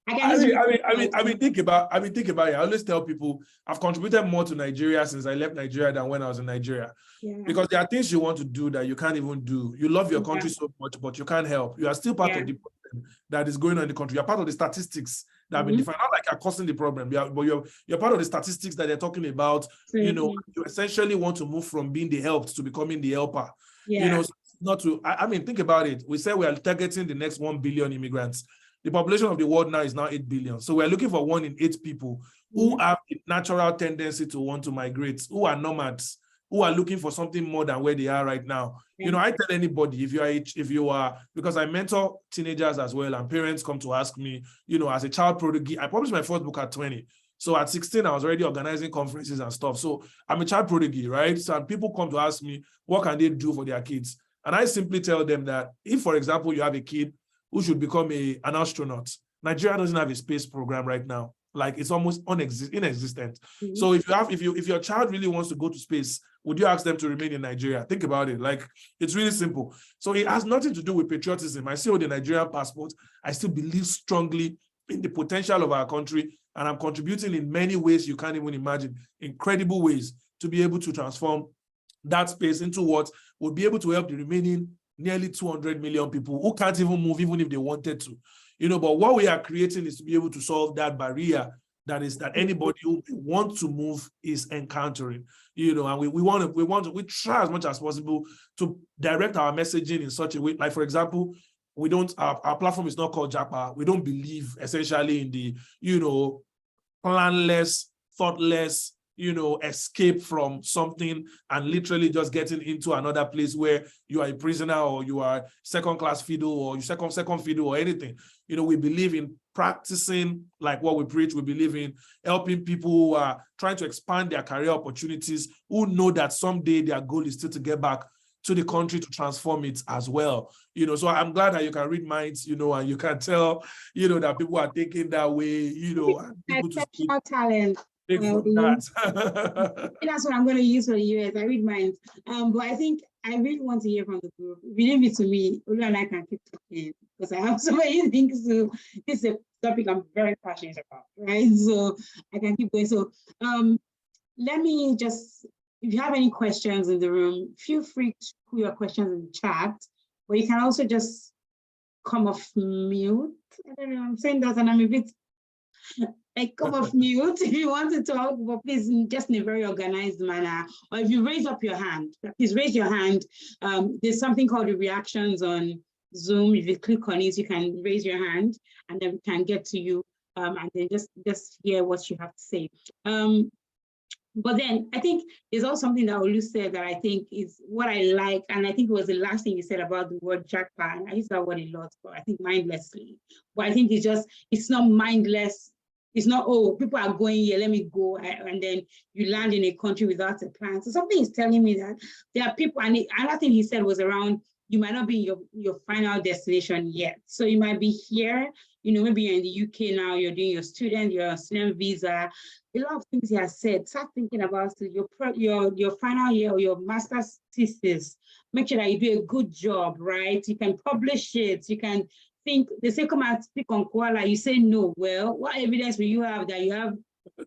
I mean, think about it. I always tell people I've contributed more to Nigeria since I left Nigeria than when I was in Nigeria. Yeah. Because there are things you want to do that you can't even do. You love your country so much, but you can't help. You are still part of the problem that is going on in the country. You're part of the statistics that have been defined. Not like you're causing the problem, but you're part of the statistics that they're talking about. You know, you essentially want to move from being the helped to becoming the helper. You know, not to, I mean, think about it. We say we are targeting the next 1 billion immigrants. The population of the world now is now 8 billion. So we're looking for 1 in 8 people who have a natural tendency to want to migrate, who are nomads, who are looking for something more than where they are right now. You know, I tell anybody, if you are, because I mentor teenagers as well, and parents come to ask me, you know, as a child prodigy, I published my first book at 20. So at 16, I was already organizing conferences and stuff. So I'm a child prodigy, right? So people come to ask me, what can they do for their kids? And I simply tell them that if, for example, you have a kid who should become an astronaut, Nigeria doesn't have a space program right now. Like, it's almost inexistent. So if your child really wants to go to space, would you ask them to remain in Nigeria? Think about it. Like, it's really simple. So it has nothing to do with patriotism. I still hold the Nigerian passport. I still believe strongly in the potential of our country, and I'm contributing in many ways you can't even imagine, incredible ways, to be able to transform that space into what would be able to help the remaining nearly 200 million people who can't even move, even if they wanted to. You know, but what we are creating is to be able to solve that barrier that anybody who wants to move is encountering. You know, and we try as much as possible to direct our messaging in such a way. Like, for example, our platform is not called Japa. We don't believe essentially in the, you know, planless, thoughtless, you know, escape from something and literally just getting into another place where you are a prisoner, or you are second-class fiddle, or you second fiddle, or anything. You know, we believe in practicing like what we preach. We believe in helping people who are trying to expand their career opportunities, who know that someday their goal is still to get back to the country to transform it as well. You know, so I'm glad that you can read minds, you know, and you can tell, you know, that people are taking that way, you know, and people to speak. Talent. That's what I'm going to use for the US. I read minds. But I think I really want to hear from the group. Believe it to me, Olu and I can keep talking because I have so many things to. This is a topic I'm very passionate about, right? So I can keep going. So let me just, if you have any questions in the room, feel free to put your questions in the chat, but you can also just come off mute. I don't know, I'm saying that and I'm a bit like, come off mute if you want to talk, but please, just in a very organized manner. Or if you raise up your hand, please raise your hand. There's something called the reactions on Zoom. If you click on it, you can raise your hand and then we can get to you and then just hear what you have to say. But then I think there's also something that Olu said that I think is what I like, and I think it was the last thing you said about the word jackpot. I use that word a lot, but I think mindlessly. But I think it's not mindless. It's not, oh, people are going here, let me go, and then you land in a country without a plan. So something is telling me that there are people, and another thing he said was around, you might not be in your final destination yet. So you might be here, you know, maybe you're in the UK now, you're doing your student visa. A lot of things he has said. Start thinking about your final year or your master's thesis. Make sure that you do a good job, right? You can publish it. You can think, they say, come and speak on Koala. You say no. Well, what evidence will you have that you have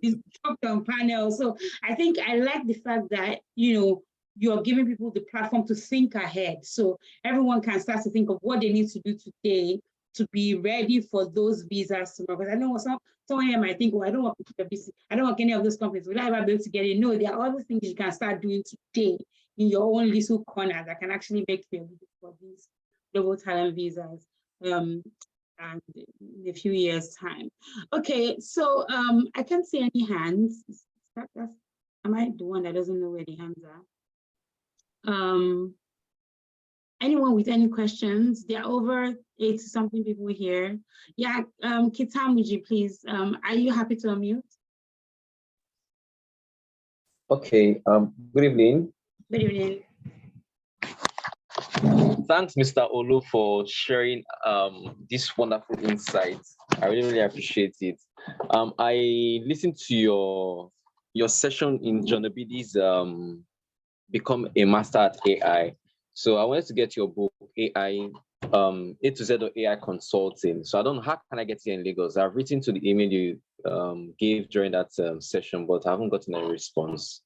this talked on panel? So I think I like the fact that, you know, you're giving people the platform to think ahead. So everyone can start to think of what they need to do today to be ready for those visas tomorrow. Because I know someone here might think, oh, I don't want any of those companies. Will I ever be able to get in? No, there are other things you can start doing today in your own little corner that can actually make you eligible for these global talent visas and in a few years' time. Okay, so I can't see any hands. Am I the one that doesn't know where the hands are? Anyone with any questions? There are over 80-something people here. Yeah, Kitamuji, please. Are you happy to unmute? Okay, good evening. Good evening. Thanks, Mr. Olu, for sharing this wonderful insights. I really appreciate it. I listened to your session in John Obidi's Become a Master at AI. So I wanted to get your book, AI, A to Z of AI Consulting. So I don't know, how can I get here in Lagos? I've written to the email you gave during that session, but I haven't gotten any response.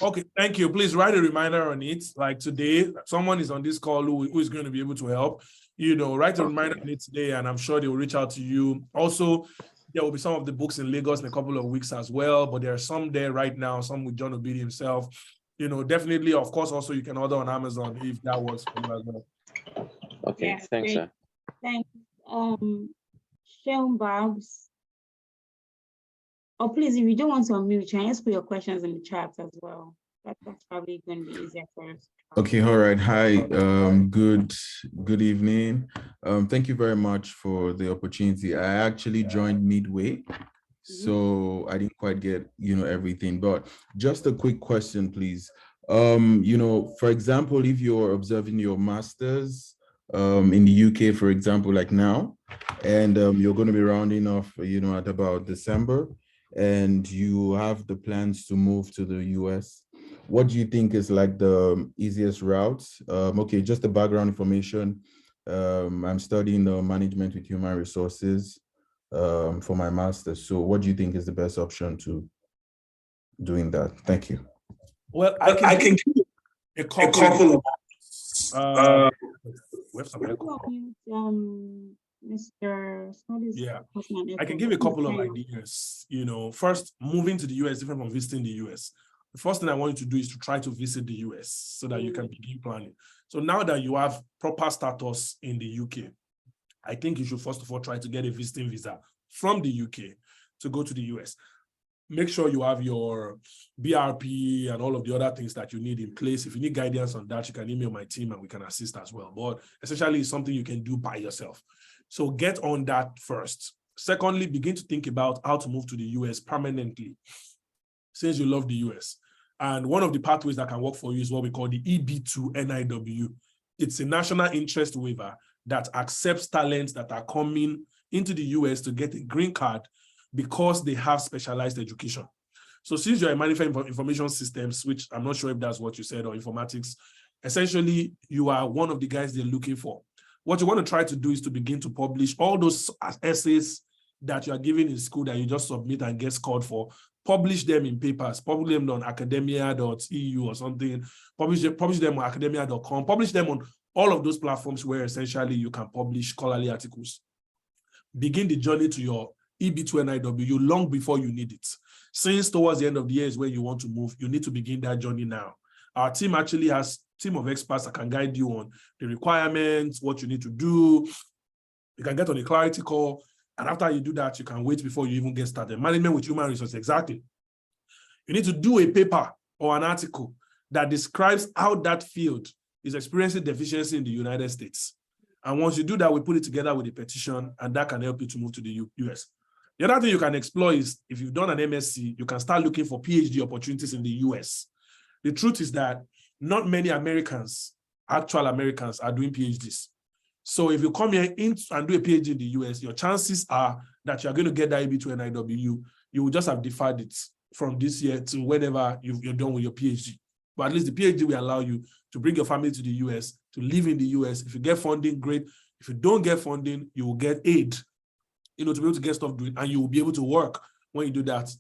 Okay, thank you. Please write a reminder on it. Like today, someone is on this call who is going to be able to help. Write a reminder on it today, and I'm sure they will reach out to you. Also, there will be some of the books in Lagos in a couple of weeks as well, but there are some there right now, some with John Obidi himself. Definitely, of course, also you can order on Amazon if that works for you as well. Okay, Yes, thanks, great. sir. Thanks. Sean Babs. Oh, please, if you don't want to unmute, you can just put your questions in the chat as well. That's probably going to be easier for us. Okay, all right. Hi, good evening. Thank you very much for the opportunity. I actually joined midway, so I didn't quite get, everything, but just a quick question, please. For example, if you're observing your master's in the UK, for example, like now, and you're going to be rounding off, at about December, and you have the plans to move to the US, what do you think is like the easiest route? Okay, just the background information. I'm studying management with human resources for my master's. So what do you think is the best option to doing that? Thank you. Well, I can give you a couple of Mr. Yeah, I can give you a couple of ideas. First, moving to the US is different from visiting the US. The first thing I want you to do is to try to visit the US so that you can begin planning. So now that you have proper status in the UK, I think you should first of all try to get a visiting visa from the UK to go to the US. Make sure you have your BRP and all of the other things that you need in place. If you need guidance on that, you can email my team and we can assist as well. But essentially, it's something you can do by yourself. So get on that first. Secondly, begin to think about how to move to the US permanently, since you love the US. And one of the pathways that can work for you is what we call the EB2 NIW. It's a national interest waiver that accepts talents that are coming into the US to get a green card because they have specialized education. So since you're a manufacturing information systems, which I'm not sure if that's what you said, or informatics, essentially you are one of the guys they're looking for. What you want to try to do is to begin to publish all those essays that you are given in school that you just submit and get scored for. Publish them in papers, publish them on academia.eu or something, publish them on academia.com, publish them on all of those platforms where essentially you can publish scholarly articles. Begin the journey to your EB2NIW long before you need it. Since towards the end of the year is when you want to move, you need to begin that journey now. Our team actually has a team of experts that can guide you on the requirements, what you need to do. You can get on a clarity call. And after you do that, you can wait before you even get started. Management with human resources, exactly. You need to do a paper or an article that describes how that field is experiencing deficiency in the United States. And once you do that, we put it together with a petition, and that can help you to move to the US. The other thing you can explore is, if you've done an MSc, you can start looking for PhD opportunities in the US. The truth is that not many Americans, actual Americans, are doing PhDs. So if you come here and do a PhD in the US, your chances are that you're going to get that EB2NIW. You will just have deferred it from this year to whenever you're done with your PhD. But at least the PhD will allow you to bring your family to the US, to live in the US. If you get funding, great. If you don't get funding, you will get aid, to be able to get stuff doing, and you will be able to work when you do that,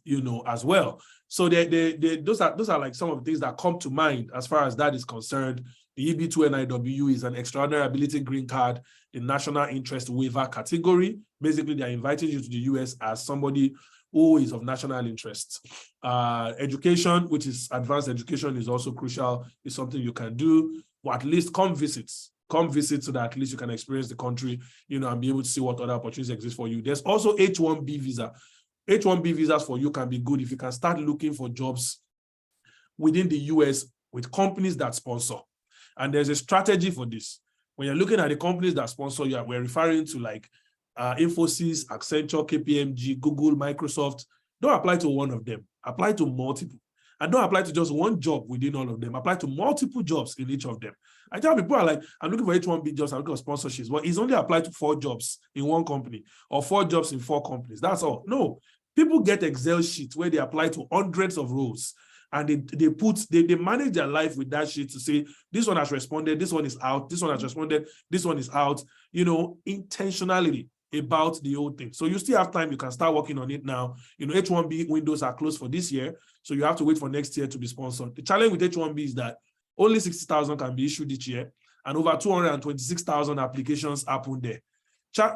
as well. So those are like some of the things that come to mind as far as that is concerned. The EB2NIW is an extraordinary ability green card, the national interest waiver category. Basically, they're inviting you to the US as somebody who is of national interest. Education, which is advanced education, is also crucial. It's something you can do, or at least come visit so that at least you can experience the country, and be able to see what other opportunities exist for you. There's also H-1B visa. H-1B visas for you can be good if you can start looking for jobs within the US with companies that sponsor. And there's a strategy for this. When you're looking at the companies that sponsor you, we're referring to like Infosys, Accenture, KPMG, Google, Microsoft. Don't apply to one of them. Apply to multiple. And don't apply to just one job within all of them. Apply to multiple jobs in each of them. I tell people are like, I'm looking for H-1B jobs, I'm looking for sponsorships. Well, it's only applied to 4 jobs in one company or 4 jobs in 4 companies. That's all. No, people get Excel sheets where they apply to hundreds of roles. And they manage their life with that sheet to say, this one has responded, this one is out, this one has responded, this one is out. Intentionality about the whole thing. So you still have time. You can start working on it now. You know, H-1B windows are closed for this year, so you have to wait for next year to be sponsored. The challenge with H-1B is that only 60,000 can be issued each year, and over 226,000 applications happen there.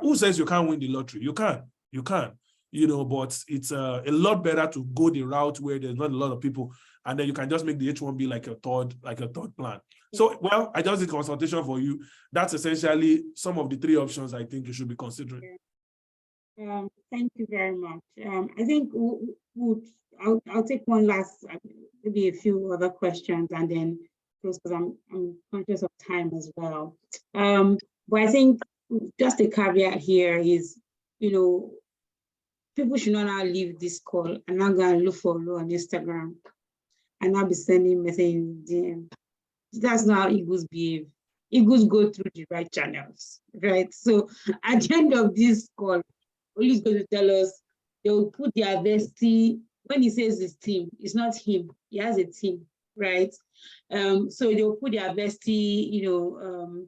Who says you can't win the lottery? You can. You can. You know, but it's a lot better to go the route where there's not a lot of people, and then you can just make the H-1B like a third plan. So, well, I just did consultation for you. That's essentially some of the three options I think you should be considering. Thank you very much. I think I'll take one last, maybe a few other questions, and then close, because I'm conscious of time as well. But I think just a caveat here is, you know, people should not now leave this call and now go and look for Olu on Instagram and I'll be sending messages in DM. That's not how Eagles behave. Eagles go through the right channels, right? So at the end of this call, Olu is going to tell us they will put their Vesti. When he says his team, it's not him. He has a team, right? So they'll put their Vesti, you know,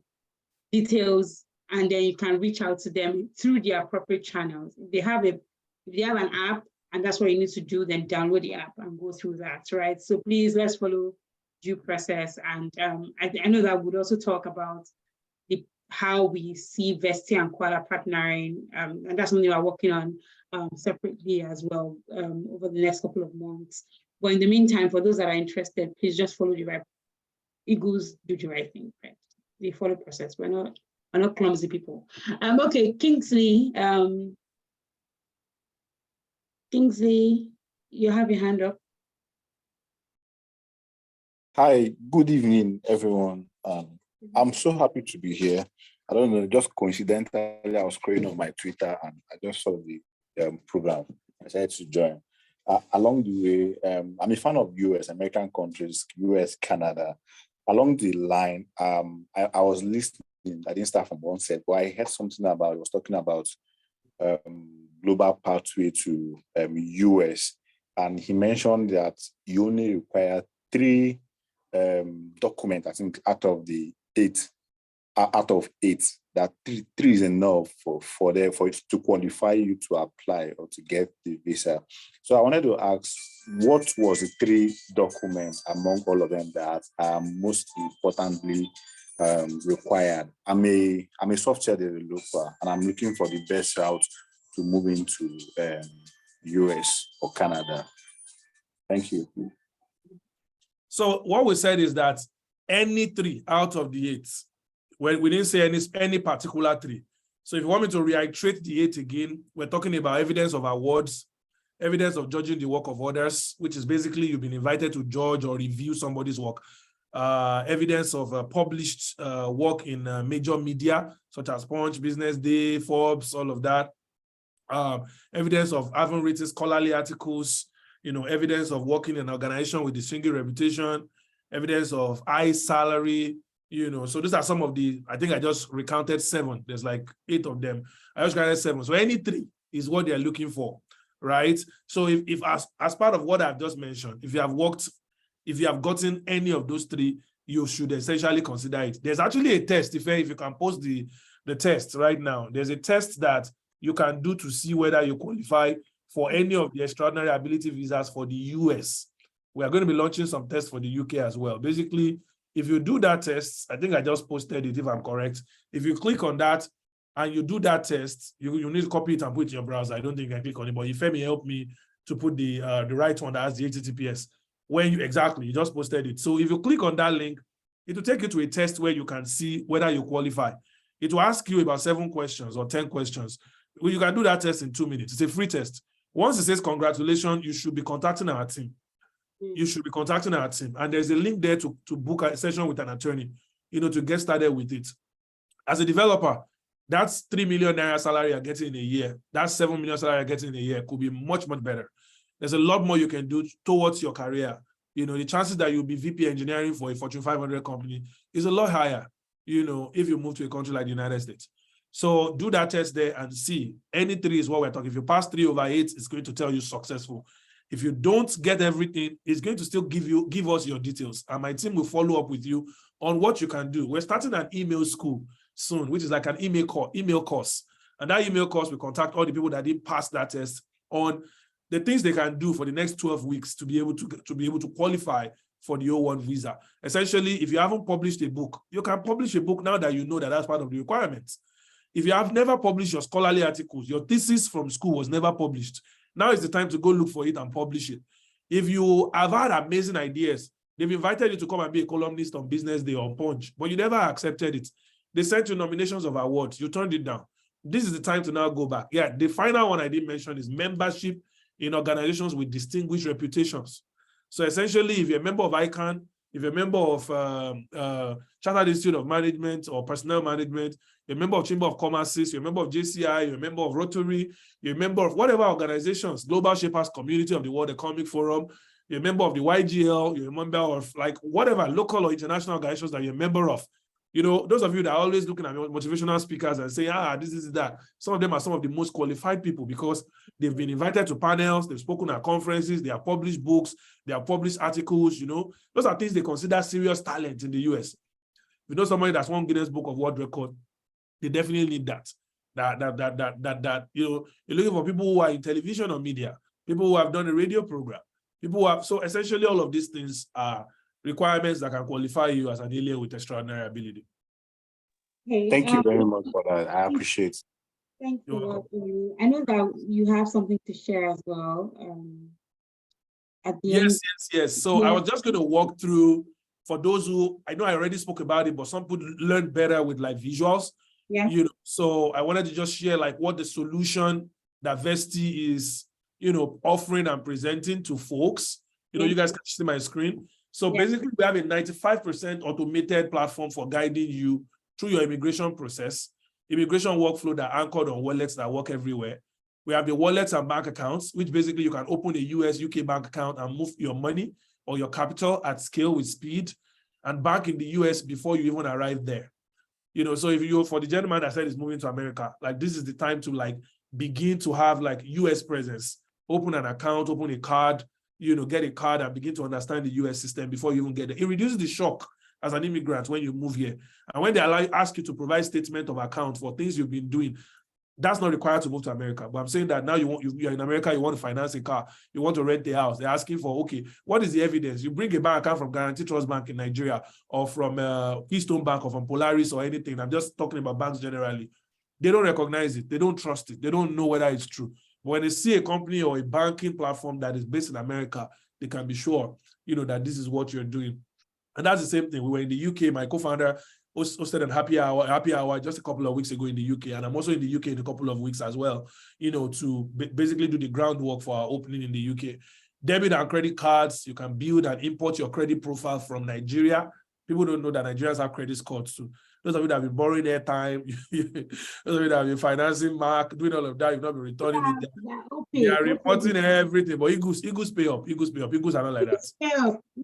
details, and then you can reach out to them through the appropriate channels. If they have an app, and that's what you need to do, then download the app and go through that, right? So please, let's follow due process. And I know that we'd also talk about how we see Vesti and Kuala partnering, and that's something we're working on separately as well over the next couple of months. But in the meantime, for those that are interested, please just follow the right, Eagles do the right thing, right? We follow process. We're not clumsy people. Okay, Kingsley. Kingsley, you have your hand up. Hi, good evening, everyone. I'm so happy to be here. I don't know, just coincidentally, I was scrolling on my Twitter and I just saw the program. I decided to join. Along the way, I'm a fan of US, American countries, US, Canada. Along the line, I was listening, I didn't start from one set, but I heard something about, it was talking about global pathway to US. And he mentioned that you only require 3 documents, I think, out of 8, that 3 is enough for it to qualify you to apply or to get the visa. So I wanted to ask, what was the 3 documents among all of them that are most importantly required? I'm a software developer and I'm looking for the best route to move into US or Canada. Thank you. So what we said is that any 3 out of the 8, well, we didn't say any particular 3. So if you want me to reiterate the 8 again, we're talking about evidence of awards, evidence of judging the work of others, which is basically you've been invited to judge or review somebody's work. Evidence of published work in major media, such as Punch, Business Day, Forbes, all of that. Evidence of having written scholarly articles, you know, evidence of working in an organization with distinguished reputation, evidence of high salary, you know. So these are some of the, I think I just recounted 7. There's like 8 of them. I just counted 7. So any 3 is what they're looking for, right? So if as part of what I've just mentioned, if you have gotten any of those 3, you should essentially consider it. There's actually a test, if you can post the test right now. There's a test that you can do to see whether you qualify for any of the extraordinary ability visas for the US. We are going to be launching some tests for the UK as well. Basically, if you do that test, I think I just posted it if I'm correct. If you click on that and you do that test, you need to copy it and put it in your browser. I don't think I can click on it, but Ifemi helped me to put the right one that has the HTTPS. When you just posted it. So if you click on that link, it will take you to a test where you can see whether you qualify. It will ask you about 7 questions or 10 questions. You can do that test in 2 minutes. It's a free test. Once it says congratulations, you should be contacting our team. You should be contacting our team. And there's a link there to book a session with an attorney, you know, to get started with it. As a developer, that's 3 million naira salary you're getting in a year. That's 7 million salary you're getting in a year. Could be much, much better. There's a lot more you can do towards your career. You know, the chances that you'll be VP engineering for a Fortune 500 company is a lot higher, you know, if you move to a country like the United States. So do that test there and see. Any 3 is what we're talking. If you pass 3 over 8, it's going to tell you successful. If you don't get everything, it's going to still give us your details. And my team will follow up with you on what you can do. We're starting an email school soon, which is like an email course. And that email course will contact all the people that didn't pass that test on the things they can do for the next 12 weeks to be able to qualify for the O1 visa. Essentially, if you haven't published a book, you can publish a book now that you know that that's part of the requirements. If you have never published your scholarly articles, your thesis from school was never published, now is the time to go look for it and publish it. If you have had amazing ideas, they've invited you to come and be a columnist on Business Day or Punch, but you never accepted it. They sent you nominations of awards, you turned it down. This is the time to now go back. Yeah, the final one I didn't mention is membership in organizations with distinguished reputations. So essentially, if you're a member of ICANN, if you're a member of Chartered Institute of Management or Personnel Management, you're a member of Chamber of Commerce, you're a member of JCI, you're a member of Rotary, you're a member of whatever organizations, Global Shapers Community of the World Economic Forum, you're a member of the YGL, you're a member of like whatever local or international organizations that you're a member of. You know, those of you that are always looking at motivational speakers and say, this is that. Some of them are some of the most qualified people because they've been invited to panels, they've spoken at conferences, they have published books, they have published articles, you know. Those are things they consider serious talent in the US. If you know somebody that's won Guinness Book of World Record, they definitely need that. You know, you're looking for people who are in television or media, people who have done a radio program, people who have, so essentially all of these things are requirements that can qualify you as an alien with extraordinary ability. Okay, Thank you very much for that. I appreciate it. Thank you. I know that you have something to share as well. At the end. Yes. So I was just going to walk through, for those who, I know I already spoke about it, but some people learn better with like visuals. Yeah. You know, so I wanted to just share like what the solution that Vesti is, you know, offering and presenting to folks. You know, you guys can see my screen. So basically, we have a 95% automated platform for guiding you through your immigration process, immigration workflow that are anchored on wallets that work everywhere. We have the wallets and bank accounts, which basically you can open a US, UK bank account and move your money or your capital at scale with speed and bank in the US before you even arrive there. You know, so if you, for the gentleman that said he's moving to America, like this is the time to like begin to have like US presence, open an account, open a card, you know, get a card and begin to understand the US system before you even get there. It reduces the shock as an immigrant when you move here. And when they ask you to provide statement of account for things you've been doing, that's not required to move to America. But I'm saying that now you're in America, you want to finance a car, you want to rent a house. They're asking for, okay, what is the evidence? You bring a bank account from Guarantee Trust Bank in Nigeria or from Keystone Bank or from Polaris or anything. I'm just talking about banks generally. They don't recognize it. They don't trust it. They don't know whether it's true. But when they see a company or a banking platform that is based in America, they can be sure, you know, that this is what you're doing. And that's the same thing. We were in the UK. My co-founder hosted a happy hour just a couple of weeks ago in the UK. And I'm also in the UK in a couple of weeks as well, you know, to basically do the groundwork for our opening in the UK. Debit and credit cards, you can build and import your credit profile from Nigeria. People don't know that Nigerians have credit scores too. Those of you that have been borrowing airtime, those of you that have been financing Mark, doing all of that, you've not been returning it. They are reporting everything, but Eagles pay up. Eagles are not like that.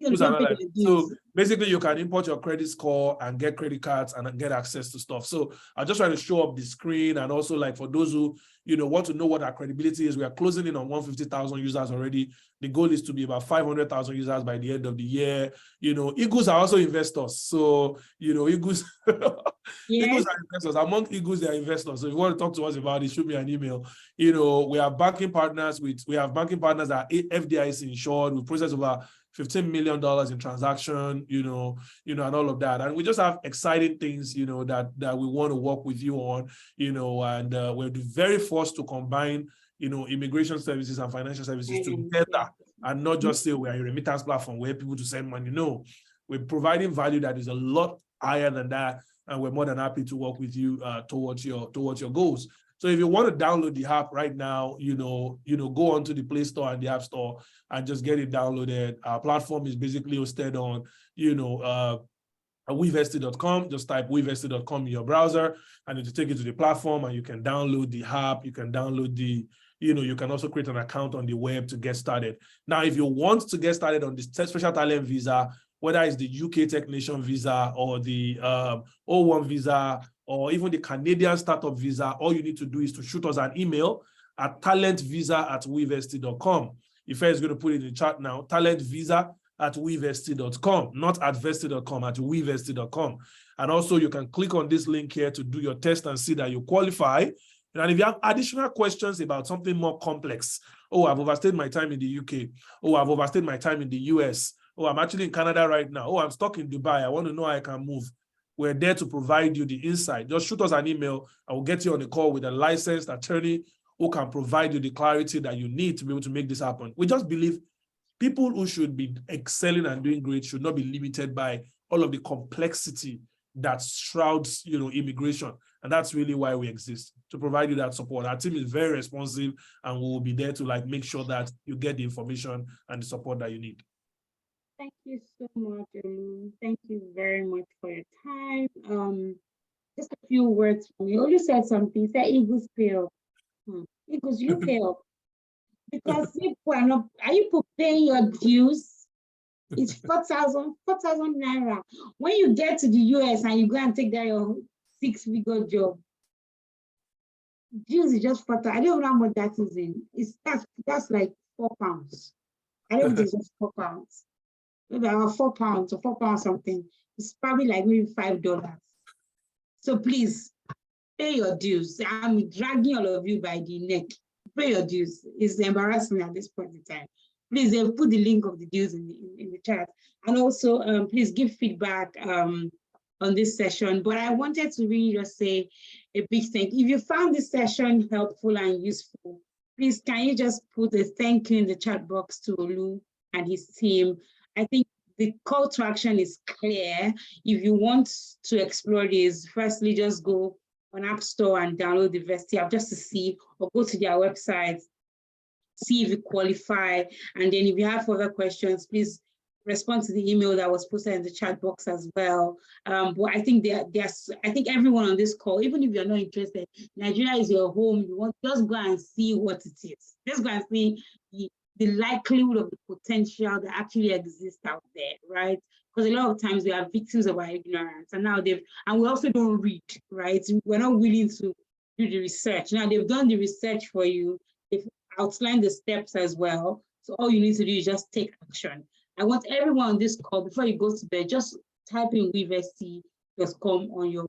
Eagles are not like that. So basically, you can import your credit score and get credit cards and get access to stuff. So I'll just try to show up the screen, and also like for those who, you know, want to know what our credibility is, we are closing in on 150,000 users already. The goal is to be about 500,000 users by the end of the year. You know, Eagles are also investors. So, you know, Eagles, Eagles are investors. Among Eagles, they are investors. So if you want to talk to us about it, shoot me an email. You know, we have banking partners that are FDIC insured. We process over $15 million in transaction, you know, and all of that. And we just have exciting things, you know, that we want to work with you on, you know, and we're the very first to combine, you know, immigration services and financial services together, and not just say we are a remittance platform where people to send money. No, we're providing value that is a lot higher than that, and we're more than happy to work with you towards your goals. So if you want to download the app right now, you know, go onto the Play Store and the App Store and just get it downloaded. Our platform is basically hosted on, you know, wevesti.com. Just type wevesti.com in your browser, and it will take you to the platform, and you can download the app. You can download the, you know, you can also create an account on the web to get started. Now, if you want to get started on the special talent visa, whether it's the UK Tech Nation visa or the O1 visa, or even the Canadian startup visa, all you need to do is to shoot us an email at talentvisa@wevesti.com. If I is going to put it in the chat now, talentvisa@wevesti.com, not at vesti.com, at wevesti.com. And also you can click on this link here to do your test and see that you qualify. And if you have additional questions about something more complex, oh, I've overstayed my time in the UK. Oh, I've overstayed my time in the US. Oh, I'm actually in Canada right now. Oh, I'm stuck in Dubai. I want to know how I can move. We're there to provide you the insight. Just shoot us an email. I will get you on the call with a licensed attorney who can provide you the clarity that you need to be able to make this happen. We just believe people who should be excelling and doing great should not be limited by all of the complexity that shrouds, immigration. And that's really why we exist, to provide you that support. Our team is very responsive, and we will be there to make sure that you get the information and the support that you need. Thank you so much, Olu. Thank you very much for your time. Just a few words from you. You said something. You said Eagles pay up. Eagles, you pay up. Because are you paying your dues? It's 4,000 naira. When you get to the US and you go and take that your 6-figure job, dues is just 4,000. I don't know how much that is in. That's like £4. I don't think it's just £4. Maybe about £4 or £4 something. It's probably like maybe $5. So please pay your dues. I'm dragging all of you by the neck. Pay your dues. It's embarrassing at this point in time. Please put the link of the dues in the chat. And also, please give feedback on this session. But I wanted to really just say a big thank you. If you found this session helpful and useful, please can you just put a thank you in the chat box to Olu and his team. I think the call to action is clear. If you want to explore this, firstly, just go on App Store and download the Vesti app just to see, or go to their website, see if you qualify. And then if you have further questions, please respond to the email that was posted in the chat box as well. But I think I think everyone on this call, even if you're not interested, Nigeria is your home. You want just go and see what it is. Just go and see the likelihood of the potential that actually exists out there, right? Because a lot of times we are victims of our ignorance, and now and we also don't read, right? We're not willing to do the research. Now they've done the research for you. They've outlined the steps as well. So all you need to do is just take action. I want everyone on this call, before you go to bed, just type in wevesti.com on your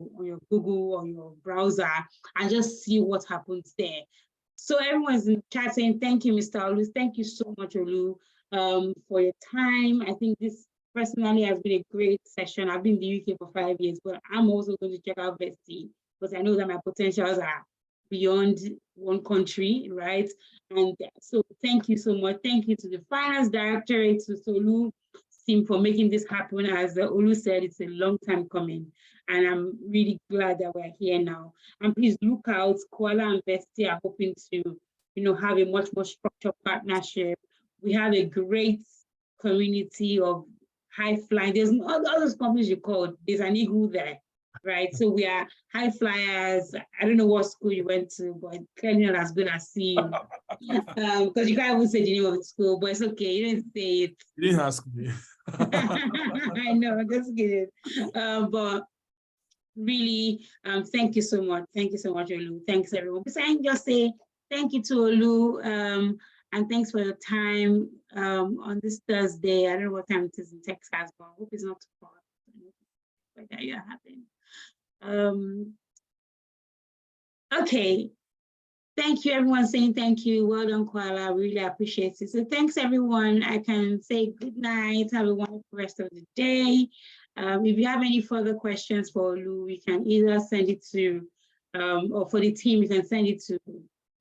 Google, on your browser, and just see what happens there. So everyone's in the chat saying, thank you, Mr. Olu. Thank you so much, Olu, for your time. I think this personally has been a great session. I've been in the UK for 5 years, but I'm also going to check out Vesti because I know that my potentials are beyond one country, right? And so thank you so much. Thank you to the Finance Directorate, to Olu team for making this happen. As Olu said, it's a long time coming, and I'm really glad that we're here now. And please look out, Koala and Vesti are hoping to, have a much more structured partnership. We have a great community of high flying. There's all those companies you called, there's an eagle there, right? So we are high flyers. I don't know what school you went to, but clearly not as good as you. Because you can't even say the name of the school, but it's okay. You didn't say it. You didn't ask me. I know, just kidding. But really, thank you so much. Thank you so much, Olu. Thanks, everyone. Besides, just say thank you to Olu, and thanks for your time on this Thursday. I don't know what time it is in Texas, but I hope it's not too far. Like that you're having. Okay. Thank you, everyone saying thank you. Well done, Koala. Really appreciate it. So thanks, everyone. I can say good night. Have a wonderful rest of the day. If you have any further questions for Olu, we can either send it to, or for the team, you can send it to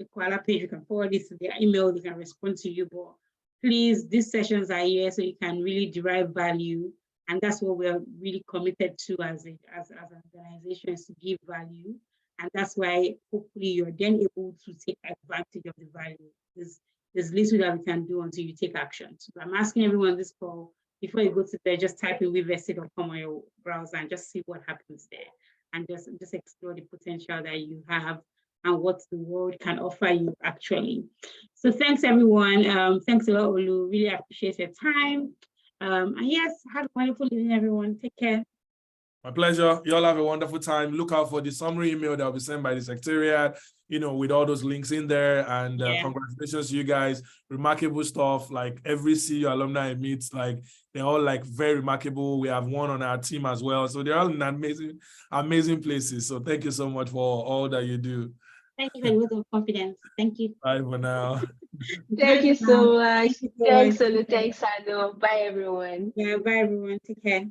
the Koala page. You can forward it to their email. They can respond to you. But please, these sessions are here so you can really derive value. And that's what we're really committed to as an organization, is to give value. And that's why hopefully you're then able to take advantage of the value. There's little that we can do until you take action. So I'm asking everyone on this call, before you go to bed, just type in wevesti.com on your browser and just see what happens there. And just explore the potential that you have and what the world can offer you actually. So thanks everyone. Thanks a lot, Olu. Really appreciate your time. And yes, have a wonderful evening, everyone. Take care. My pleasure. You all have a wonderful time. Look out for the summary email that will be sent by the Secretariat, with all those links in there. And congratulations to you guys. Remarkable stuff. Like every CU alumni I meet, they're all very remarkable. We have one on our team as well. So they're all in amazing places. So thank you so much for all that you do. Thank you for the vote of confidence. Thank you. Bye for now. Thank you so much. Thank you so Thanks, much. Olu. Thanks, Anu. Bye, everyone. Yeah, bye everyone. Take care.